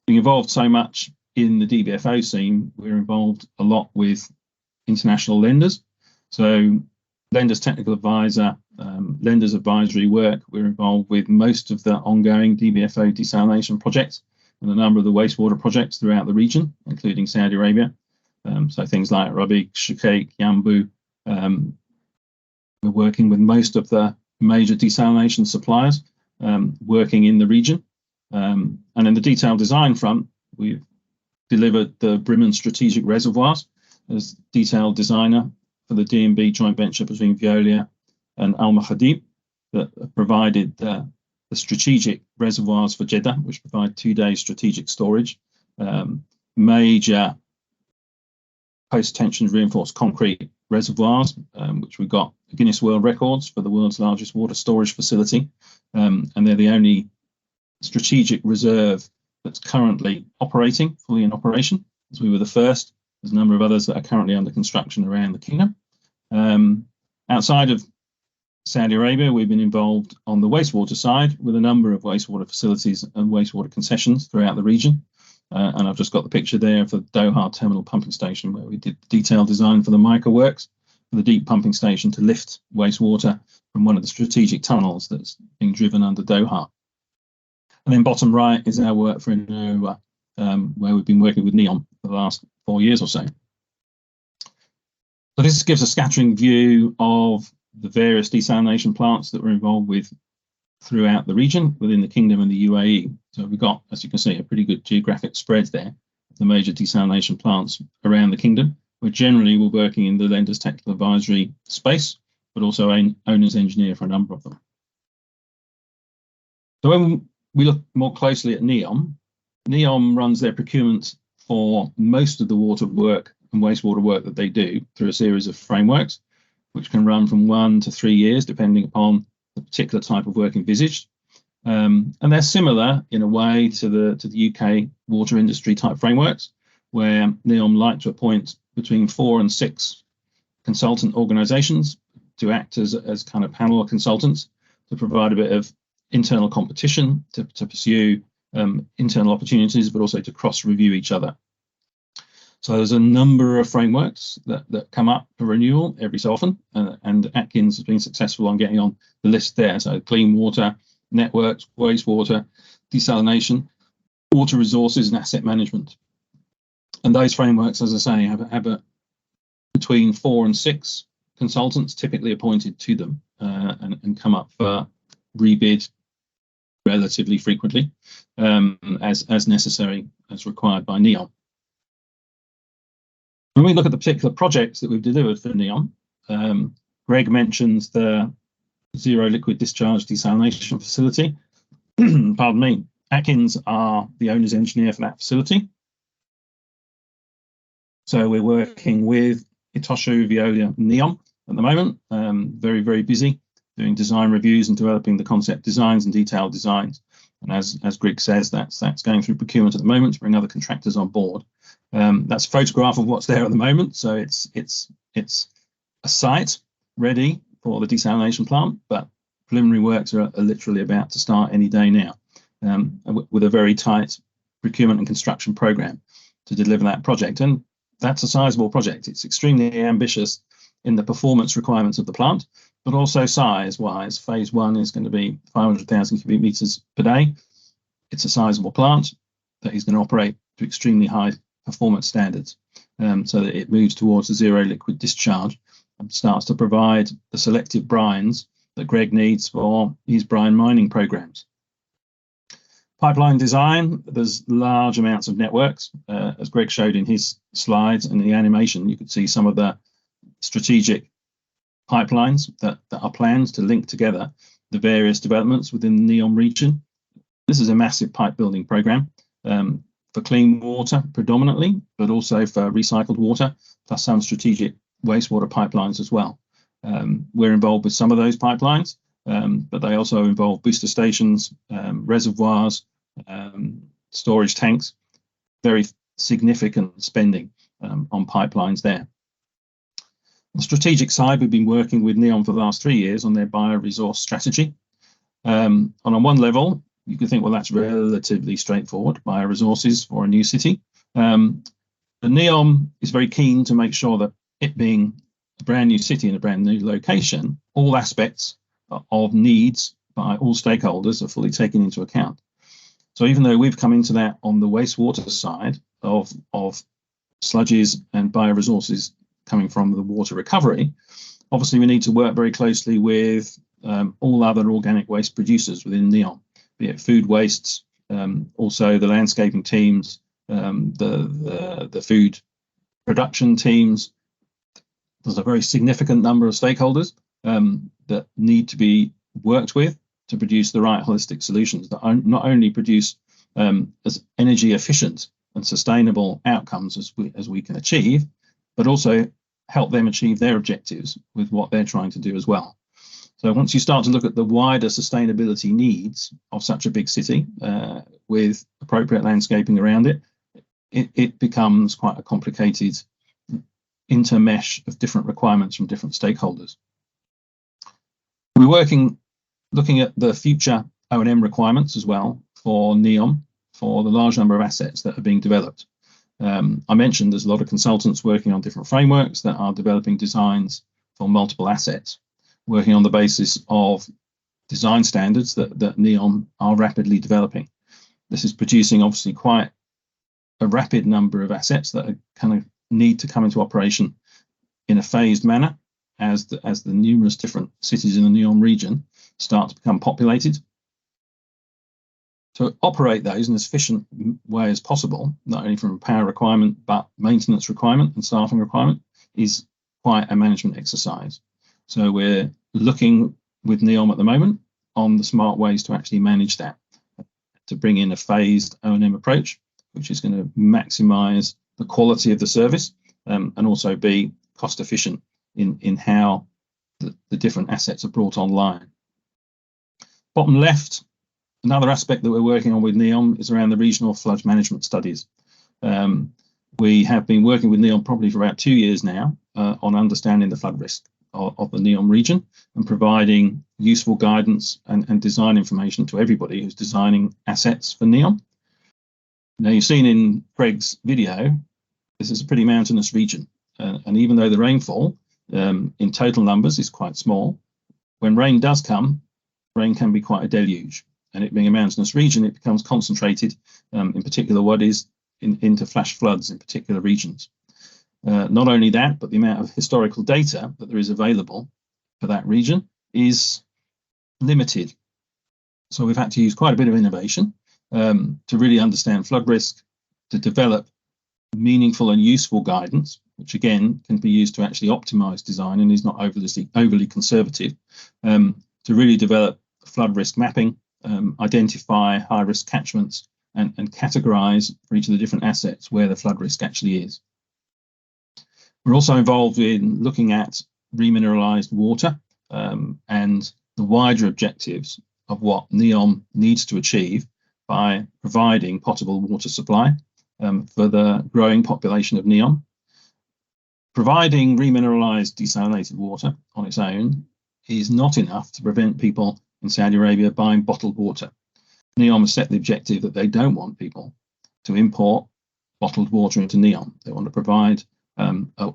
involved so much in the DBFO scene, we're involved a lot with international lenders. So lenders technical advisor, lenders advisory work. We're involved with most of the ongoing DBFO desalination projects and a number of the wastewater projects throughout the region, including Saudi Arabia. So things like Rabiq, Shukaik, Yambu, We're working with most of the major desalination suppliers working in the region. And in the detailed design front, we've delivered the Bremen strategic reservoirs as detailed designer for the D&B joint venture between Veolia and Al Mahadib that provided the strategic reservoirs for Jeddah, which provide 2-day strategic storage, major post-tension reinforced concrete reservoirs, which we got Guinness World Records for the world's largest water storage facility, and they're the only strategic reserve that's currently operating, fully in operation, as we were the first. There's a number of others that are currently under construction around the kingdom. Outside of Saudi Arabia, we've been involved on the wastewater side with a number of wastewater facilities and wastewater concessions throughout the region. And I've just got the picture there for the Doha Terminal Pumping Station, where we did detailed design for the mica works for the deep pumping station to lift wastewater from one of the strategic tunnels that's being driven under Doha. And then bottom right is our work for NEOM, where we've been working with NEOM for the last 4 years or so. So this gives a scattering view of the various desalination plants that we're involved with throughout the region within the kingdom and the UAE. So we've got, as you can see, a pretty good geographic spread there of the major desalination plants around the kingdom. We're generally working in the lender's technical advisory space, but also owner's engineer for a number of them. So when we look more closely at NEOM, NEOM runs their procurement for most of the water work and wastewater work that they do through a series of frameworks, which can run from 1 to 3 years, depending upon the particular type of work envisaged. And they're similar in a way to the UK water industry type frameworks, where NEOM like to appoint between 4 and 6 consultant organisations to act as kind of panel of consultants to provide a bit of internal competition, to pursue internal opportunities, but also to cross-review each other. So there's a number of frameworks that come up for renewal every so often, and Atkins has been successful on getting on the list there. So clean water, networks, wastewater, desalination, water resources and asset management. And those frameworks, as I say, have between 4 and 6 consultants typically appointed to them and come up for rebid relatively frequently as necessary, as required by NEOM. When we look at the particular projects that we've delivered for NEOM, Greg mentions the zero liquid discharge desalination facility. Pardon me. Atkins are the owner's engineer for that facility. So we're working with Itochu, Veolia, and NEOM at the moment. Very, very busy doing design reviews and developing the concept designs and detailed designs. And as Greg says, that's going through procurement at the moment to bring other contractors on board. That's a photograph of what's there at the moment. So it's a site ready for the desalination plant, but preliminary works are literally about to start any day now, with a very tight procurement and construction program to deliver that project. And that's a sizable project. It's extremely ambitious in the performance requirements of the plant, but also size-wise. Phase 1 is going to be 500,000 cubic meters per day. It's a sizable plant that is going to operate to extremely high performance standards, so that it moves towards a zero liquid discharge and starts to provide the selective brines that Greg needs for his brine mining programs. Pipeline design, there's large amounts of networks. As Greg showed in his slides and the animation, you could see some of the strategic pipelines that are planned to link together the various developments within the NEOM region. This is a massive pipe building program for clean water predominantly, but also for recycled water, plus some strategic wastewater pipelines as well. We're involved with some of those pipelines, but they also involve booster stations, reservoirs, storage tanks, very significant spending on pipelines there. On the strategic side, we've been working with NEOM for the last 3 years on their bioresource strategy. On one level, you could think, well, that's relatively straightforward, bioresources for a new city. But NEOM is very keen to make sure that it being a brand new city in a brand new location, all aspects of needs by all stakeholders are fully taken into account. So even though we've come into that on the wastewater side of sludges and bioresources coming from the water recovery, Obviously, we need to work very closely with all other organic waste producers within NEOM, be it food wastes, also the landscaping teams, the food production teams. There's a very significant number of stakeholders that need to be worked with to produce the right holistic solutions that not only produce as energy efficient and sustainable outcomes as we can achieve, but also help them achieve their objectives with what they're trying to do as well. So once you start to look at the wider sustainability needs of such a big city with appropriate landscaping around it, it becomes quite a complicated intermesh of different requirements from different stakeholders. We're looking at the future O&M requirements as well for NEOM, for the large number of assets that are being developed. I mentioned there's a lot of consultants working on different frameworks that are developing designs for multiple assets, working on the basis of design standards that NEOM are rapidly developing. This is producing obviously quite a rapid number of assets that are kind of need to come into operation in a phased manner as the numerous different cities in the NEOM region start to become populated. To operate those in as efficient way as possible, not only from a power requirement, but maintenance requirement and staffing requirement, is quite a management exercise. So we're looking with NEOM at the moment on the smart ways to actually manage that, to bring in a phased O&M approach, which is going to maximize the quality of the service and also be cost efficient in how the different assets are brought online. Bottom left, another aspect that we're working on with NEOM is around the regional flood management studies. We have been working with NEOM probably for about 2 years now on understanding the flood risk of the NEOM region and providing useful guidance and design information to everybody who's designing assets for NEOM. Now, you've seen in Craig's video, this is a pretty mountainous region. And even though the rainfall in total numbers is quite small, when rain does come, rain can be quite a deluge. And it being a mountainous region, it becomes concentrated, in particular what is into flash floods in particular regions. Not only that, but the amount of historical data that there is available for that region is limited. So we've had to use quite a bit of innovation to really understand flood risk, to develop meaningful and useful guidance, which again can be used to actually optimize design and is not overly conservative, to really develop flood risk mapping, identify high risk catchments and categorize for each of the different assets where the flood risk actually is. We're also involved in looking at remineralized water and the wider objectives of what NEOM needs to achieve by providing potable water supply for the growing population of NEOM. Providing remineralized desalinated water on its own is not enough to prevent people in Saudi Arabia buying bottled water. NEOM has set the objective that they don't want people to import bottled water into NEOM. They want to provide a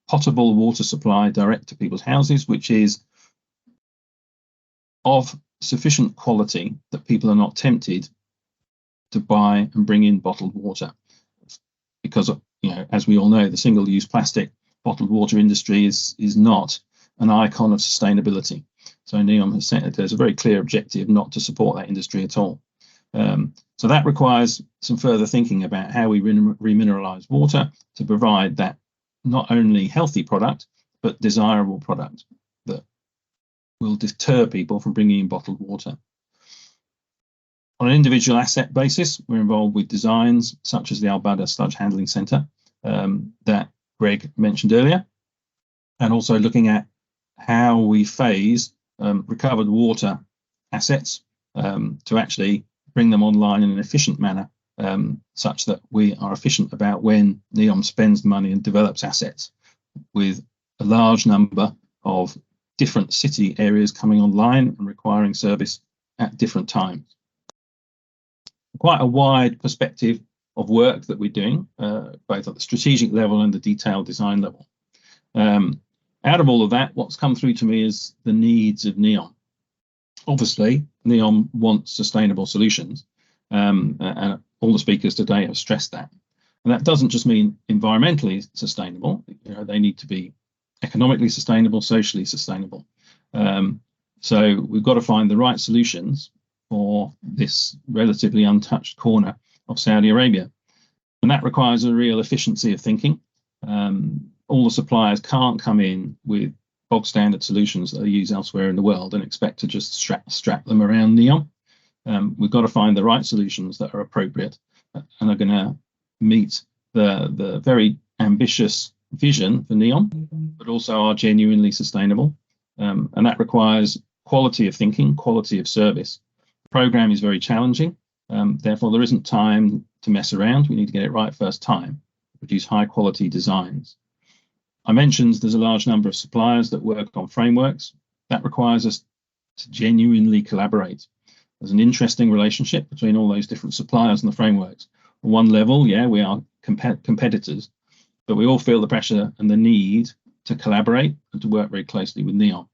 potable water supply direct to people's houses, which is of sufficient quality that people are not tempted to buy and bring in bottled water. Because, as we all know, the single-use plastic bottled water industry is not an icon of sustainability. So NEOM has set there's a very clear objective not to support that industry at all. So that requires some further thinking about how we remineralize water to provide that not only healthy product, but desirable product that will deter people from bringing in bottled water. On an individual asset basis, we're involved with designs such as the Al Bada Sludge Handling Centre that Greg mentioned earlier, and also looking at how we phase recovered water assets to actually bring them online in an efficient manner, such that we are efficient about when NEOM spends money and develops assets with a large number of different city areas coming online and requiring service at different times. Quite a wide perspective of work that we're doing, both at the strategic level and the detailed design level. Out of all of that, what's come through to me is the needs of NEOM. Obviously, NEOM wants sustainable solutions, and all the speakers today have stressed that. And that doesn't just mean environmentally sustainable. They need to be economically sustainable, socially sustainable. So we've got to find the right solutions for this relatively untouched corner of Saudi Arabia. And that requires a real efficiency of thinking. All the suppliers can't come in with bog standard solutions that are used elsewhere in the world and expect to just strap them around NEOM. We've got to find the right solutions that are appropriate and are going to meet the very ambitious vision for NEOM, but also are genuinely sustainable. And that requires quality of thinking, quality of service. The program is very challenging. Therefore, there isn't time to mess around. We need to get it right first time, produce high quality designs. I mentioned there's a large number of suppliers that work on frameworks. That requires us to genuinely collaborate. There's an interesting relationship between all those different suppliers and the frameworks. On one level, yeah, we are competitors, but we all feel the pressure and the need to collaborate and to work very closely with NEOM.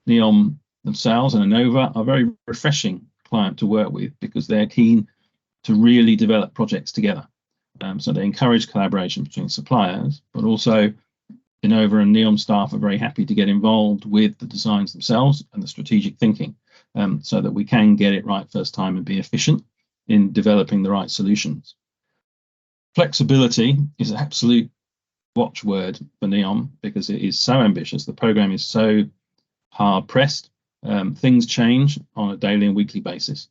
NEOM themselves and Innova are a very refreshing client to work with because they're keen to really develop projects together. So they encourage collaboration between suppliers, but also Innova and NEOM staff are very happy to get involved with the designs themselves and the strategic thinking, so that we can get it right first time and be efficient in developing the right solutions. Flexibility is an absolute watchword for NEOM because it is so ambitious. The program is so hard pressed. Things change on a daily and weekly basis.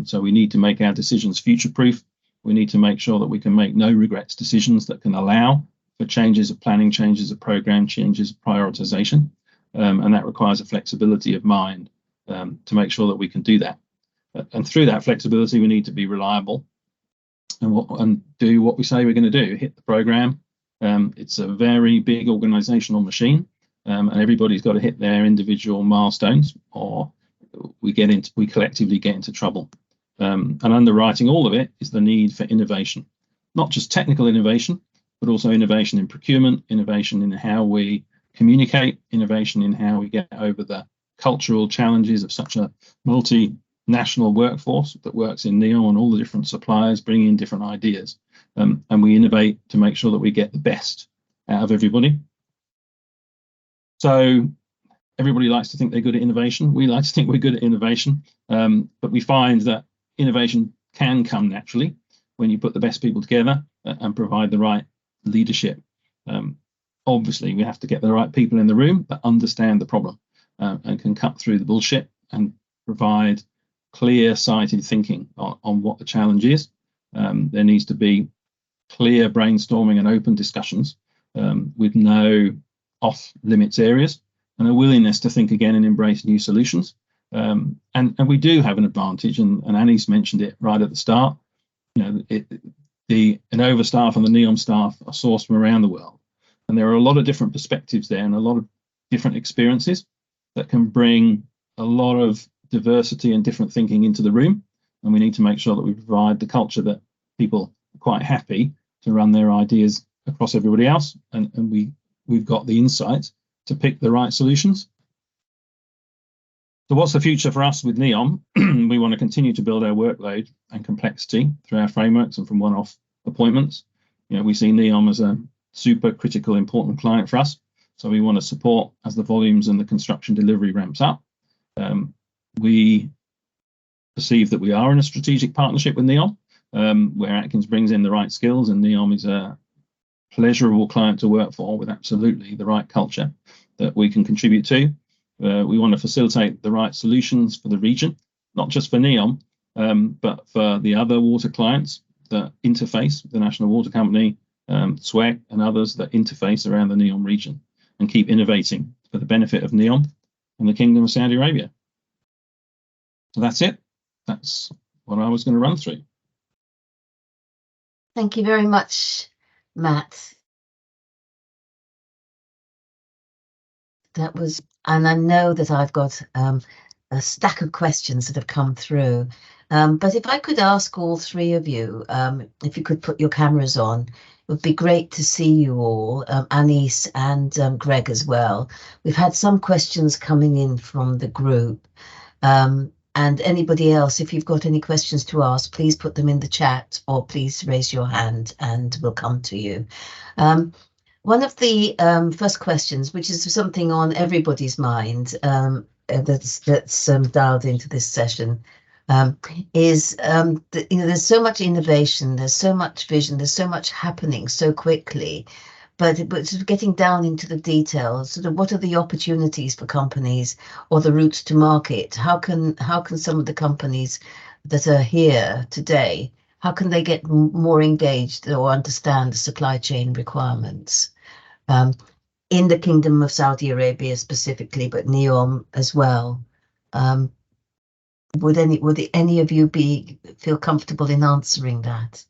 So we need to make our decisions future proof. We need to make sure that we can make no regrets decisions that can allow for changes of planning, changes of program, changes of prioritization. And that requires a flexibility of mind to make sure that we can do that. And through that flexibility, we need to be reliable and do what we say we're going to do, hit the program. It's a very big organizational machine, and everybody's got to hit their individual milestones or we collectively get into trouble. And underwriting all of it is the need for innovation, not just technical innovation, but also innovation in procurement, innovation in how we communicate, innovation in how we get over the cultural challenges of such a multinational workforce that works in NEOM and all the different suppliers bringing in different ideas. And we innovate to make sure that we get the best out of everybody. So everybody likes to think they're good at innovation. We like to think we're good at innovation, but we find that innovation can come naturally when you put the best people together and provide the right leadership. Obviously, we have to get the right people in the room that understand the problem and can cut through the bullshit and provide clear-sighted thinking on what the challenge is. There needs to be clear brainstorming and open discussions with no off-limits areas and a willingness to think again and embrace new solutions. And we do have an advantage, and Annie's mentioned it right at the start. You know, the Innova staff and the NEOM staff are sourced from around the world, and there are a lot of different perspectives there and a lot of different experiences that can bring a lot of diversity and different thinking into the room. And we need to make sure that we provide the culture that people are quite happy to run their ideas across everybody else, and we've got the insight to pick the right solutions. So what's the future for us with NEOM? We want to continue to build our workload and complexity through our frameworks and from one-off appointments. You know, we see NEOM as a super critical, important client for us. So we want to support as the volumes and the construction delivery ramps up. We perceive that we are in a strategic partnership with NEOM, where Atkins brings in the right skills, and NEOM is a pleasurable client to work for with absolutely the right culture that we can contribute to. We want to facilitate the right solutions for the region, not just for NEOM, but for the other water clients that interface, the National Water Company, SWEC, and others that interface around the NEOM region, and keep innovating for the benefit of NEOM and the Kingdom of Saudi Arabia. So that's it. That's what I was going to run through. Thank you very much, Matt. That was, and I know that I've got a stack of questions that have come through. But if I could ask all three of you, if you could put your cameras on, it would be great to see you all, Anis and Greg as well. We've had some questions coming in from the group. And anybody else, if you've got any questions to ask, please put them in the chat or please raise your hand and we'll come to you. One of the first questions, which is something on everybody's mind, that's dialed into this session, is that, there's so much innovation, there's so much vision, there's so much happening so quickly, but sort of getting down into the details, sort of what are the opportunities for companies or the routes to market? How can some of the companies that are here today, how can they get more engaged or understand the supply chain requirements? In the Kingdom of Saudi Arabia specifically, but NEOM as well. Would any of you feel comfortable in answering that?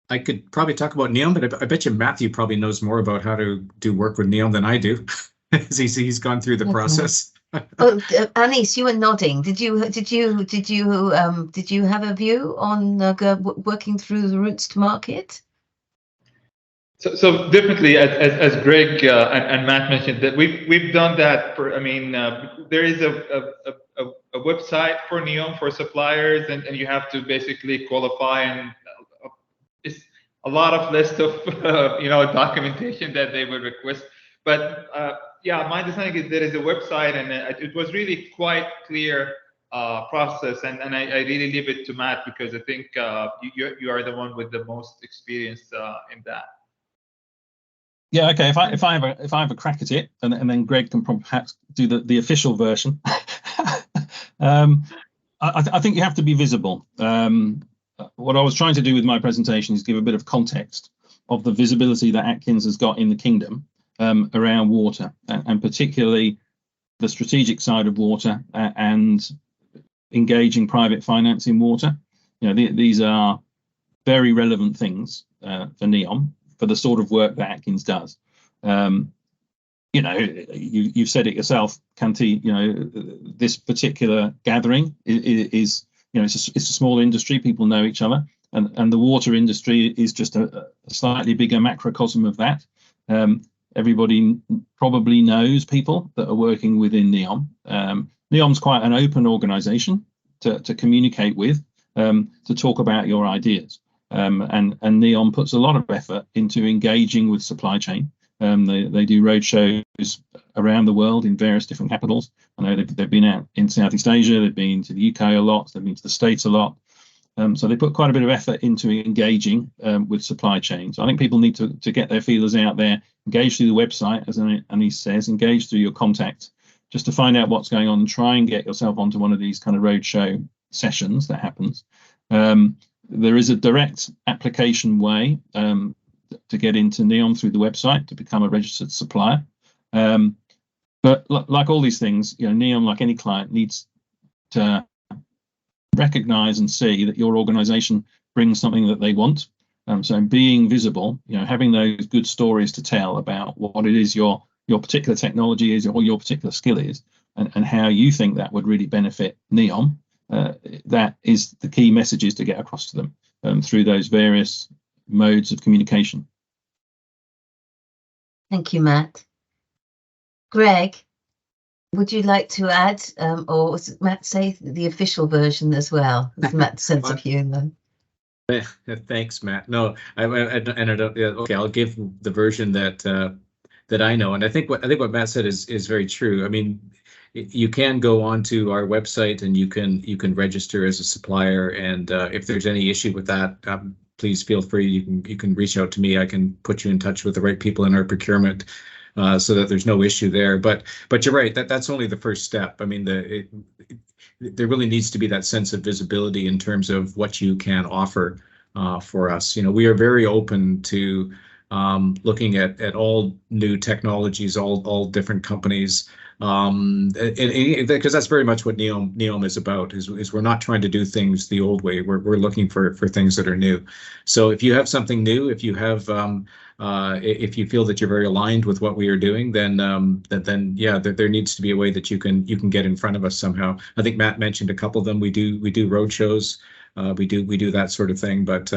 I could probably talk about NEOM, but I bet you Matthew probably knows more about how to do work with NEOM than I do. He's gone through the process. Oh, Anis, you were nodding. Did you have a view on working through the routes to market? So definitely, as Greg and Matt mentioned, that we've done that for. I mean, there is a website for NEOM for suppliers, and you have to basically qualify, and it's a lot of list of documentation that they would request. But yeah, my understanding is there is a website, and it was really quite clear process, and I really leave it to Matt because I think you are the one with the most experience in that. Yeah, okay. If I have a crack at it, and then Greg can perhaps do the official version. I think you have to be visible. What I was trying to do with my presentation is give a bit of context of the visibility that Atkins has got in the kingdom around water, and particularly the strategic side of water and engaging private finance in water. These are very relevant things for NEOM, for the sort of work that Atkins does. You've said it yourself, Kanti. This particular gathering is it's a small industry. People know each other, and the water industry is just a slightly bigger macrocosm of that. Everybody probably knows people that are working within NEOM. NEOM's quite an open organisation to communicate with, to talk about your ideas. And NEOM puts a lot of effort into engaging with supply chain. They do roadshows around the world in various different capitals. I know they've been out in Southeast Asia, they've been to the UK a lot, they've been to the States a lot. So they put quite a bit of effort into engaging with supply chain. So I think people need to get their feelers out there, engage through the website, as Anis says, engage through your contacts, just to find out what's going on and try and get yourself onto one of these kind of roadshow sessions that happens. There is a direct application way to get into NEOM through the website to become a registered supplier. But like all these things, NEOM, like any client, needs to recognize and see that your organization brings something that they want. So being visible, having those good stories to tell about what it is your particular technology is or your particular skill is, and how you think that would really benefit NEOM. That is the key messages to get across to them through those various modes of communication. Thank you, Matt. Greg, would you like to add, or was Matt say the official version as well? That's Matt's sense of humor. Thanks, Matt. No, okay, I'll give the version that I know, and I think what Matt said is very true. I mean, you can go onto our website and you can register as a supplier, and if there's any issue with that, please feel free. You can reach out to me. I can put you in touch with the right people in our procurement, so that there's no issue there. But you're right. That's only the first step. I mean, there really needs to be that sense of visibility in terms of what you can offer for us. We are very open to looking at all new technologies, all different companies. Because that's very much what NEOM is about. Is we're not trying to do things the old way. We're looking for things that are new. So if you have something new, if you have if you feel that you're very aligned with what we are doing, then yeah, there needs to be a way that you can get in front of us somehow. I think Matt mentioned a couple of them. We do road shows. We do that sort of thing. But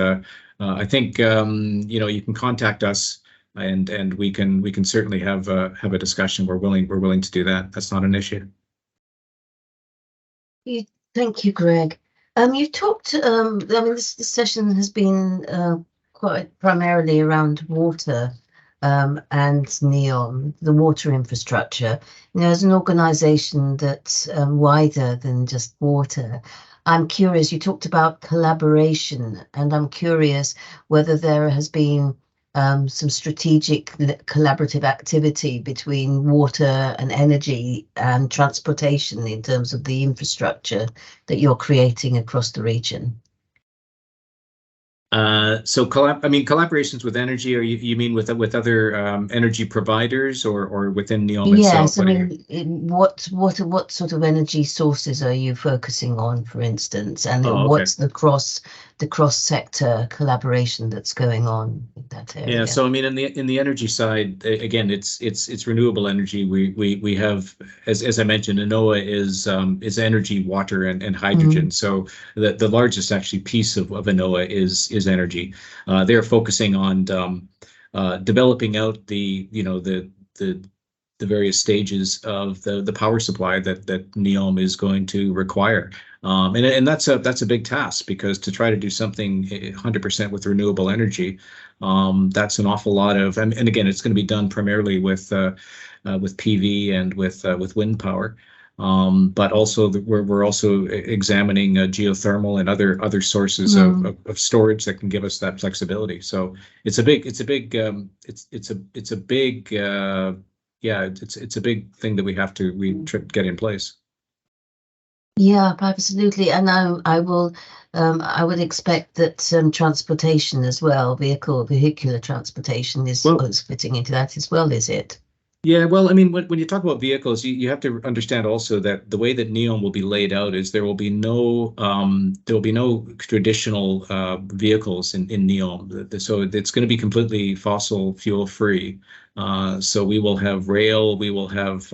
I think you can contact us. And we can certainly have a discussion. We're willing to do that. That's not an issue. Thank you, Greg. You talked. I mean, this session has been quite primarily around water and NEOM, the water infrastructure. You know, as an organisation that's wider than just water, I'm curious, you talked about collaboration, and I'm curious whether there has been some strategic collaborative activity between water and energy and transportation in terms of the infrastructure that you're creating across the region. So collaborations with energy, or you mean with other energy providers, or within NEOM itself? Yes, I mean, what sort of energy sources are you focusing on, for instance, and what's the cross sector collaboration that's going on in that area? Yeah, so I mean, in the energy side, again, it's renewable energy. We have, as I mentioned, NOAA is energy, water, and hydrogen. So the largest actually piece of NOAA is energy. They're focusing on developing out the various stages of the power supply that NEOM is going to require. And that's a big task, because to try to do something 100% with renewable energy, that's an awful lot of, and again, it's going to be done primarily with PV and with wind power. But also we're also examining geothermal and other sources of storage that can give us that flexibility. So it's a big thing that we have to get in place. Yeah, absolutely. And I would expect that transportation as well, vehicular transportation is fitting into that as well, is it? Yeah, well, I mean, when you talk about vehicles, you have to understand also that the way that NEOM will be laid out is there will be no traditional vehicles in NEOM. So it's going to be completely fossil fuel free. So we will have rail, we will have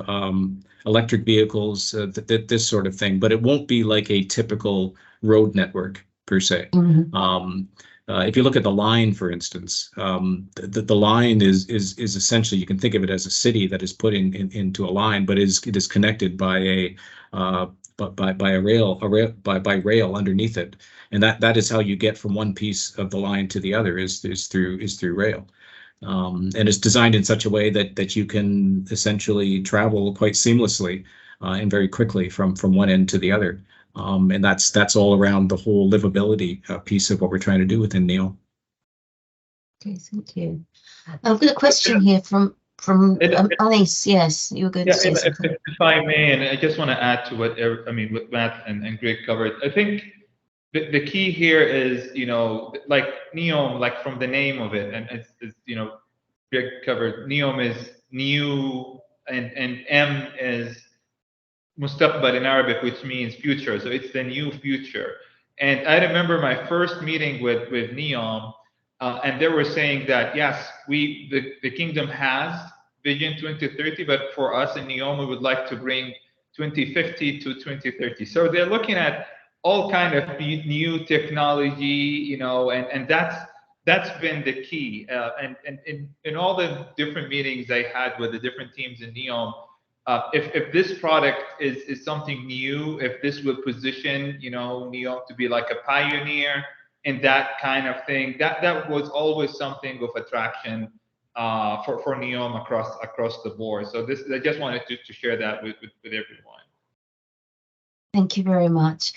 electric vehicles, this sort of thing, but it won't be like a typical road network per se. If you look at the line, for instance, the line is essentially, you can think of it as a city that is put into a line, but it is connected by rail underneath it, and that is how you get from one piece of the line to the other is through rail. And it's designed in such a way that you can essentially travel quite seamlessly and very quickly from one end to the other. And that's all around the whole livability piece of what we're trying to do within NEOM. Okay, thank you. I've got a question here from Anis. Yes, you were going to say something. If I may, and I just want to add to what Matt and Greg covered. I think the key here is, like NEOM, like from the name of it, and it's Greg covered. NEOM is new, and M is Mustaqbal in Arabic, which means future. So it's the new future. And I remember my first meeting with NEOM, and they were saying that, yes, the kingdom has Vision 2030, but for us in NEOM, we would like to bring 2050 to 2030. So they're looking at all kind of new technology, and that's been the key. And in all the different meetings I had with the different teams in NEOM, if this product is something new, if this will position, NEOM to be like a pioneer in that kind of thing, that was always something of attraction for NEOM across the board. So I just wanted to share that with everyone. Thank you very much.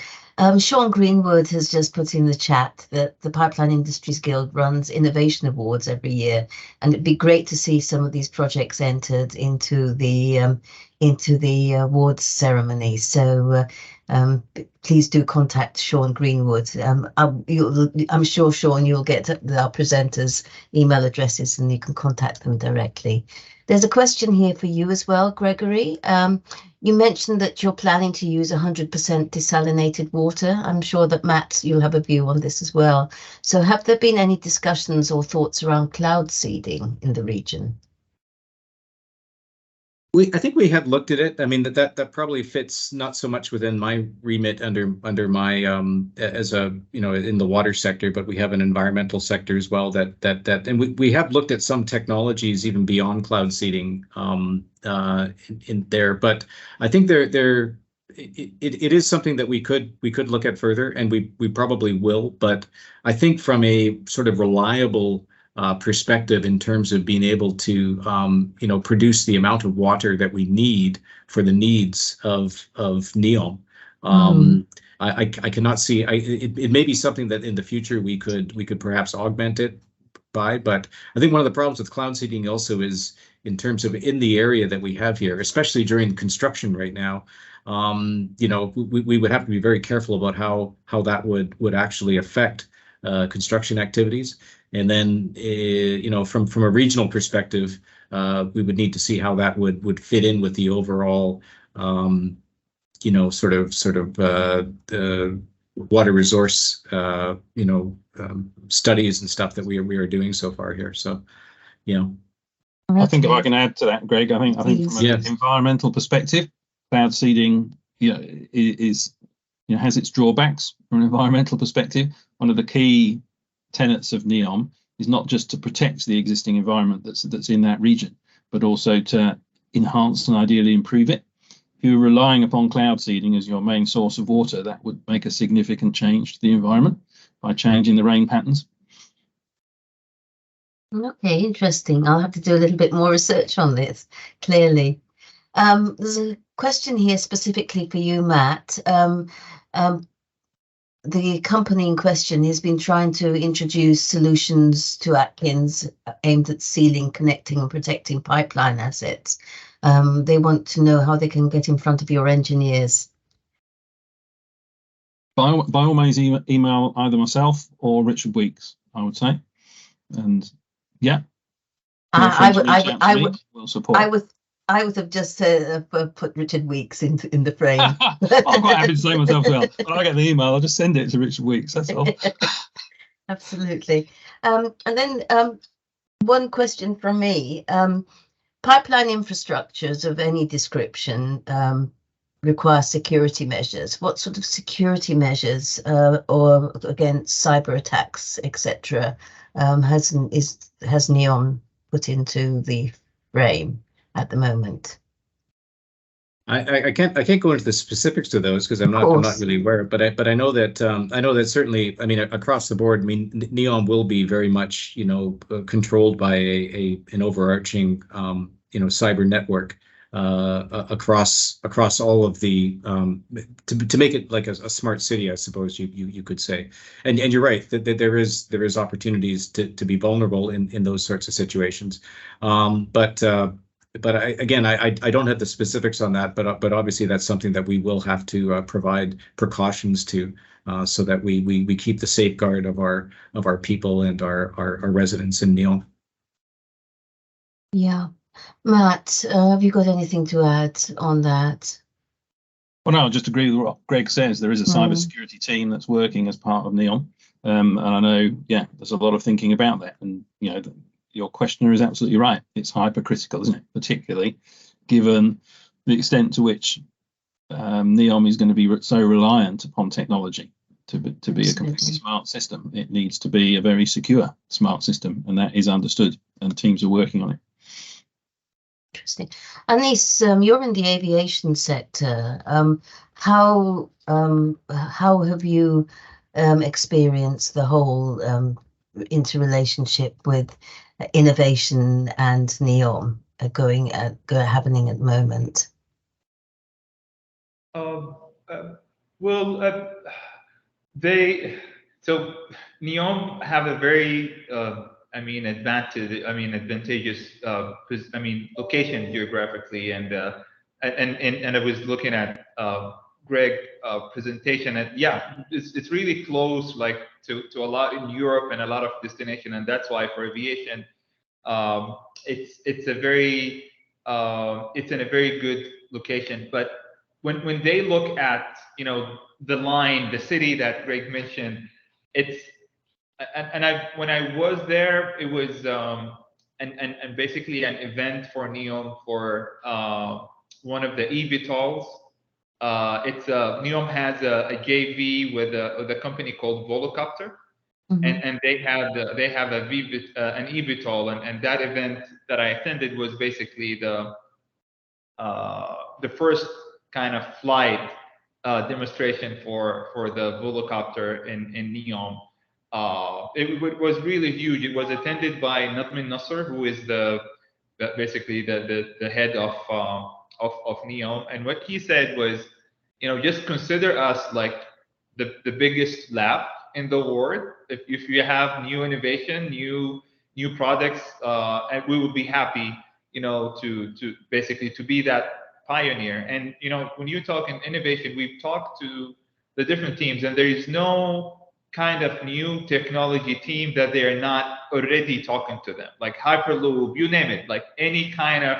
Sean Greenwood has just put in the chat that the Pipeline Industries Guild runs innovation awards every year, and it'd be great to see some of these projects entered into the awards ceremony. So please do contact Sean Greenwood. I'm sure, Sean, you'll get our presenters' email addresses and you can contact them directly. There's a question here for you as well, Gregory. You mentioned that you're planning to use 100% desalinated water. I'm sure that, Matt, you'll have a view on this as well. So have there been any discussions or thoughts around cloud seeding in the region? I think we have looked at it. I mean, that probably fits not so much within my remit under my as a in the water sector, but we have an environmental sector as well and we have looked at some technologies even beyond cloud seeding in there. But I think they're it is something that we could look at further, and we probably will. But I think from a sort of reliable perspective in terms of being able to produce the amount of water that we need for the needs of NEOM. I cannot see. It may be something that in the future we could perhaps augment it by. But I think one of the problems with cloud seeding also is in terms of in the area that we have here, especially during construction right now. We would have to be very careful about how that would actually affect construction activities. And then, from a regional perspective, we would need to see how that would fit in with the overall, the water resource, studies and stuff that we are doing so far here. So, I think if I can add to that, Greg, I think from an environmental perspective, cloud seeding, has its drawbacks from an environmental perspective. One of the key tenets of NEOM is not just to protect the existing environment that's in that region, but also to enhance and ideally improve it. If you're relying upon cloud seeding as your main source of water, that would make a significant change to the environment by changing the rain patterns. Okay, interesting. I'll have to do a little bit more research on this, clearly. There's a question here specifically for you, Matt. The company in question has been trying to introduce solutions to Atkins aimed at sealing, connecting and protecting pipeline assets. They want to know how they can get in front of your engineers. By all means, email either myself or Richard Weeks, I would say. And yeah, we'll support. I would have just put Richard Weeks in the frame. I'm quite happy to say myself well. When I get the email, I'll just send it to Richard Weeks. That's all. Absolutely. And then one question from me. Pipeline infrastructures of any description require security measures. What sort of security measures or against cyber attacks, etc., has NEOM put into the frame at the moment? I can't go into the specifics to those because I'm not really aware. But I know that certainly, I mean, across the board, I mean, NEOM will be very much controlled by an overarching cyber network across all of the to make it like a smart city, I suppose you could say. And you're right that there is opportunities to be vulnerable in those sorts of situations. But I don't have the specifics on that, but obviously that's something that we will have to provide precautions to, so that we keep the safeguard of our people and our residents in NEOM. Yeah, Matt, have you got anything to add on that? Well, no, I just agree with what Greg says. There is a cybersecurity team that's working as part of NEOM, and I know, there's a lot of thinking about that, and your questioner is absolutely right. It's hypercritical, isn't it? Particularly given the extent to which NEOM is going to be so reliant upon technology to be a completely smart system. It needs to be a very secure smart system, and that is understood, and teams are working on it. Interesting. Anis, you're in the aviation sector. How have you experienced the whole interrelationship with innovation and NEOM happening at the moment? NEOM have a very advantageous location geographically, and I was looking at Greg presentation, and it's really close, like to a lot in Europe and a lot of destination, and that's why for aviation, it's in a very good location. But when they look at the city that Greg mentioned, when I was there, it was and basically an event for NEOM for one of the eVTOLs. NEOM has a JV with a company called Volocopter, and they have an eVTOL, and that event that I attended was basically the first kind of flight demonstration for the volocopter in NEOM. It was really huge. It was attended by Nadmin Nasser, who is basically the head of NEOM. And what he said was, just consider us like the biggest lab in the world. If you have new innovation, new products, and we would be happy, to basically to be that pioneer. And when you talk in innovation, we've talked to the different teams, and there is no kind of new technology team that they are not already talking to them, like Hyperloop, you name it, like any kind of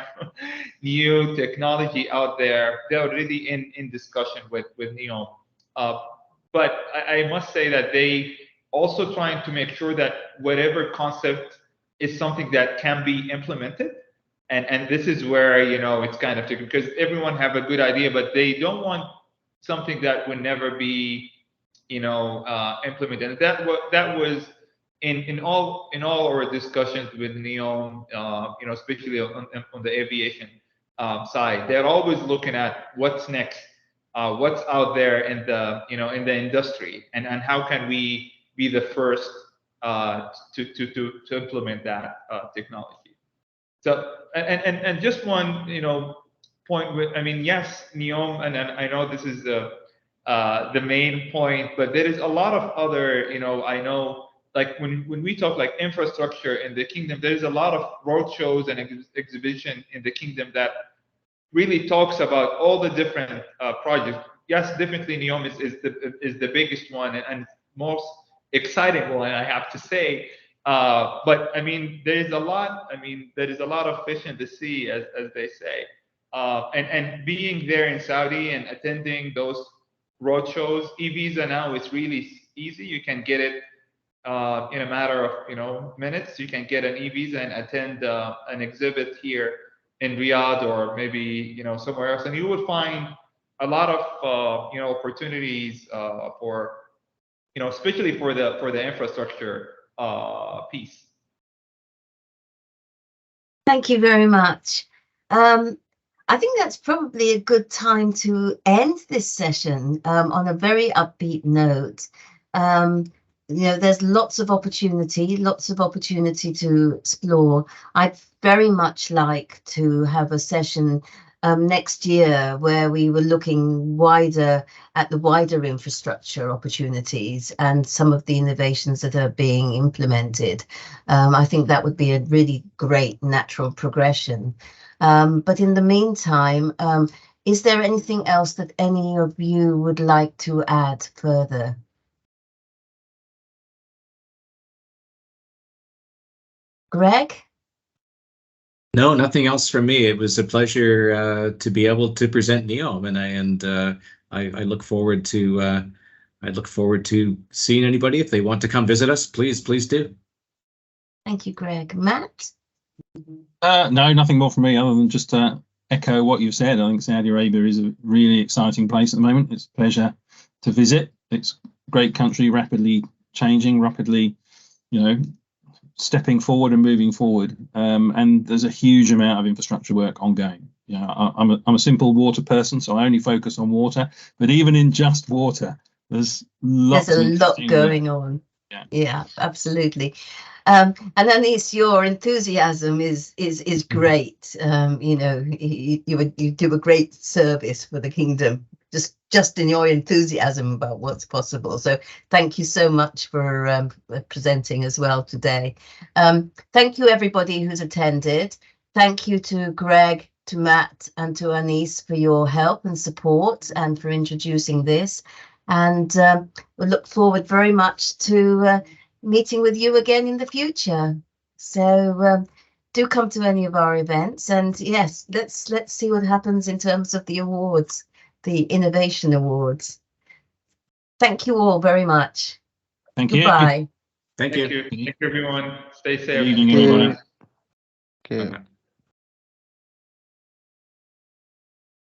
new technology out there, they're already in discussion with NEOM. But I must say that they also trying to make sure that whatever concept is something that can be implemented. And this is where, it's kind of tricky, because everyone have a good idea, but they don't want something that would never be, implemented. And that was in all our discussions with NEOM, especially on the aviation side. They're always looking at what's next, what's out there in the industry, and how can we be the first to implement that technology. So, and just one, point with, yes, NEOM, and I know this is the main point, but there is a lot of other, I know, like when we talk like infrastructure in the kingdom, there is a lot of roadshows and exhibition in the kingdom that really talks about all the different projects. Yes, definitely NEOM is the biggest one and most exciting one, I have to say. But there is a lot. There is a lot of fish in the sea, as they say. And being there in Saudi and attending those roadshows, e-visa now is really easy. You can get it in a matter of minutes. You can get an e-visa and attend an exhibit here in Riyadh or maybe somewhere else, and you will find a lot of opportunities for especially for the infrastructure piece. Thank you very much. I think that's probably a good time to end this session on a very upbeat note. There's lots of opportunity to explore. I'd very much like to have a session next year where we were looking wider at the wider infrastructure opportunities and some of the innovations that are being implemented. I think that would be a really great natural progression. But in the meantime, is there anything else that any of you would like to add further? Greg? No, nothing else from me. It was a pleasure to be able to present NEOM, and I look forward to seeing anybody. If they want to come visit us, please do. Thank you, Greg. Matt? No, nothing more from me other than just echo what you've said. I think Saudi Arabia is a really exciting place at the moment. It's a pleasure to visit. It's a great country, rapidly changing, rapidly, stepping forward and moving forward. And there's a huge amount of infrastructure work ongoing. I'm a simple water person, so I only focus on water. But even in just water, there's a lot going on. Yeah, absolutely. And Anis, your enthusiasm is great. You do a great service for the kingdom, just in your enthusiasm about what's possible. So thank you so much for presenting as well today. Thank you everybody who's attended. Thank you to Greg, to Matt, and to Anis for your help and support and for introducing this. And we look forward very much to meeting with you again in the future. So do come to any of our events, and yes, let's see what happens in terms of the awards, the innovation awards. Thank you all very much. Thank you. Goodbye. Thank you. Thank you, everyone. Stay safe. Good evening, everyone. Okay.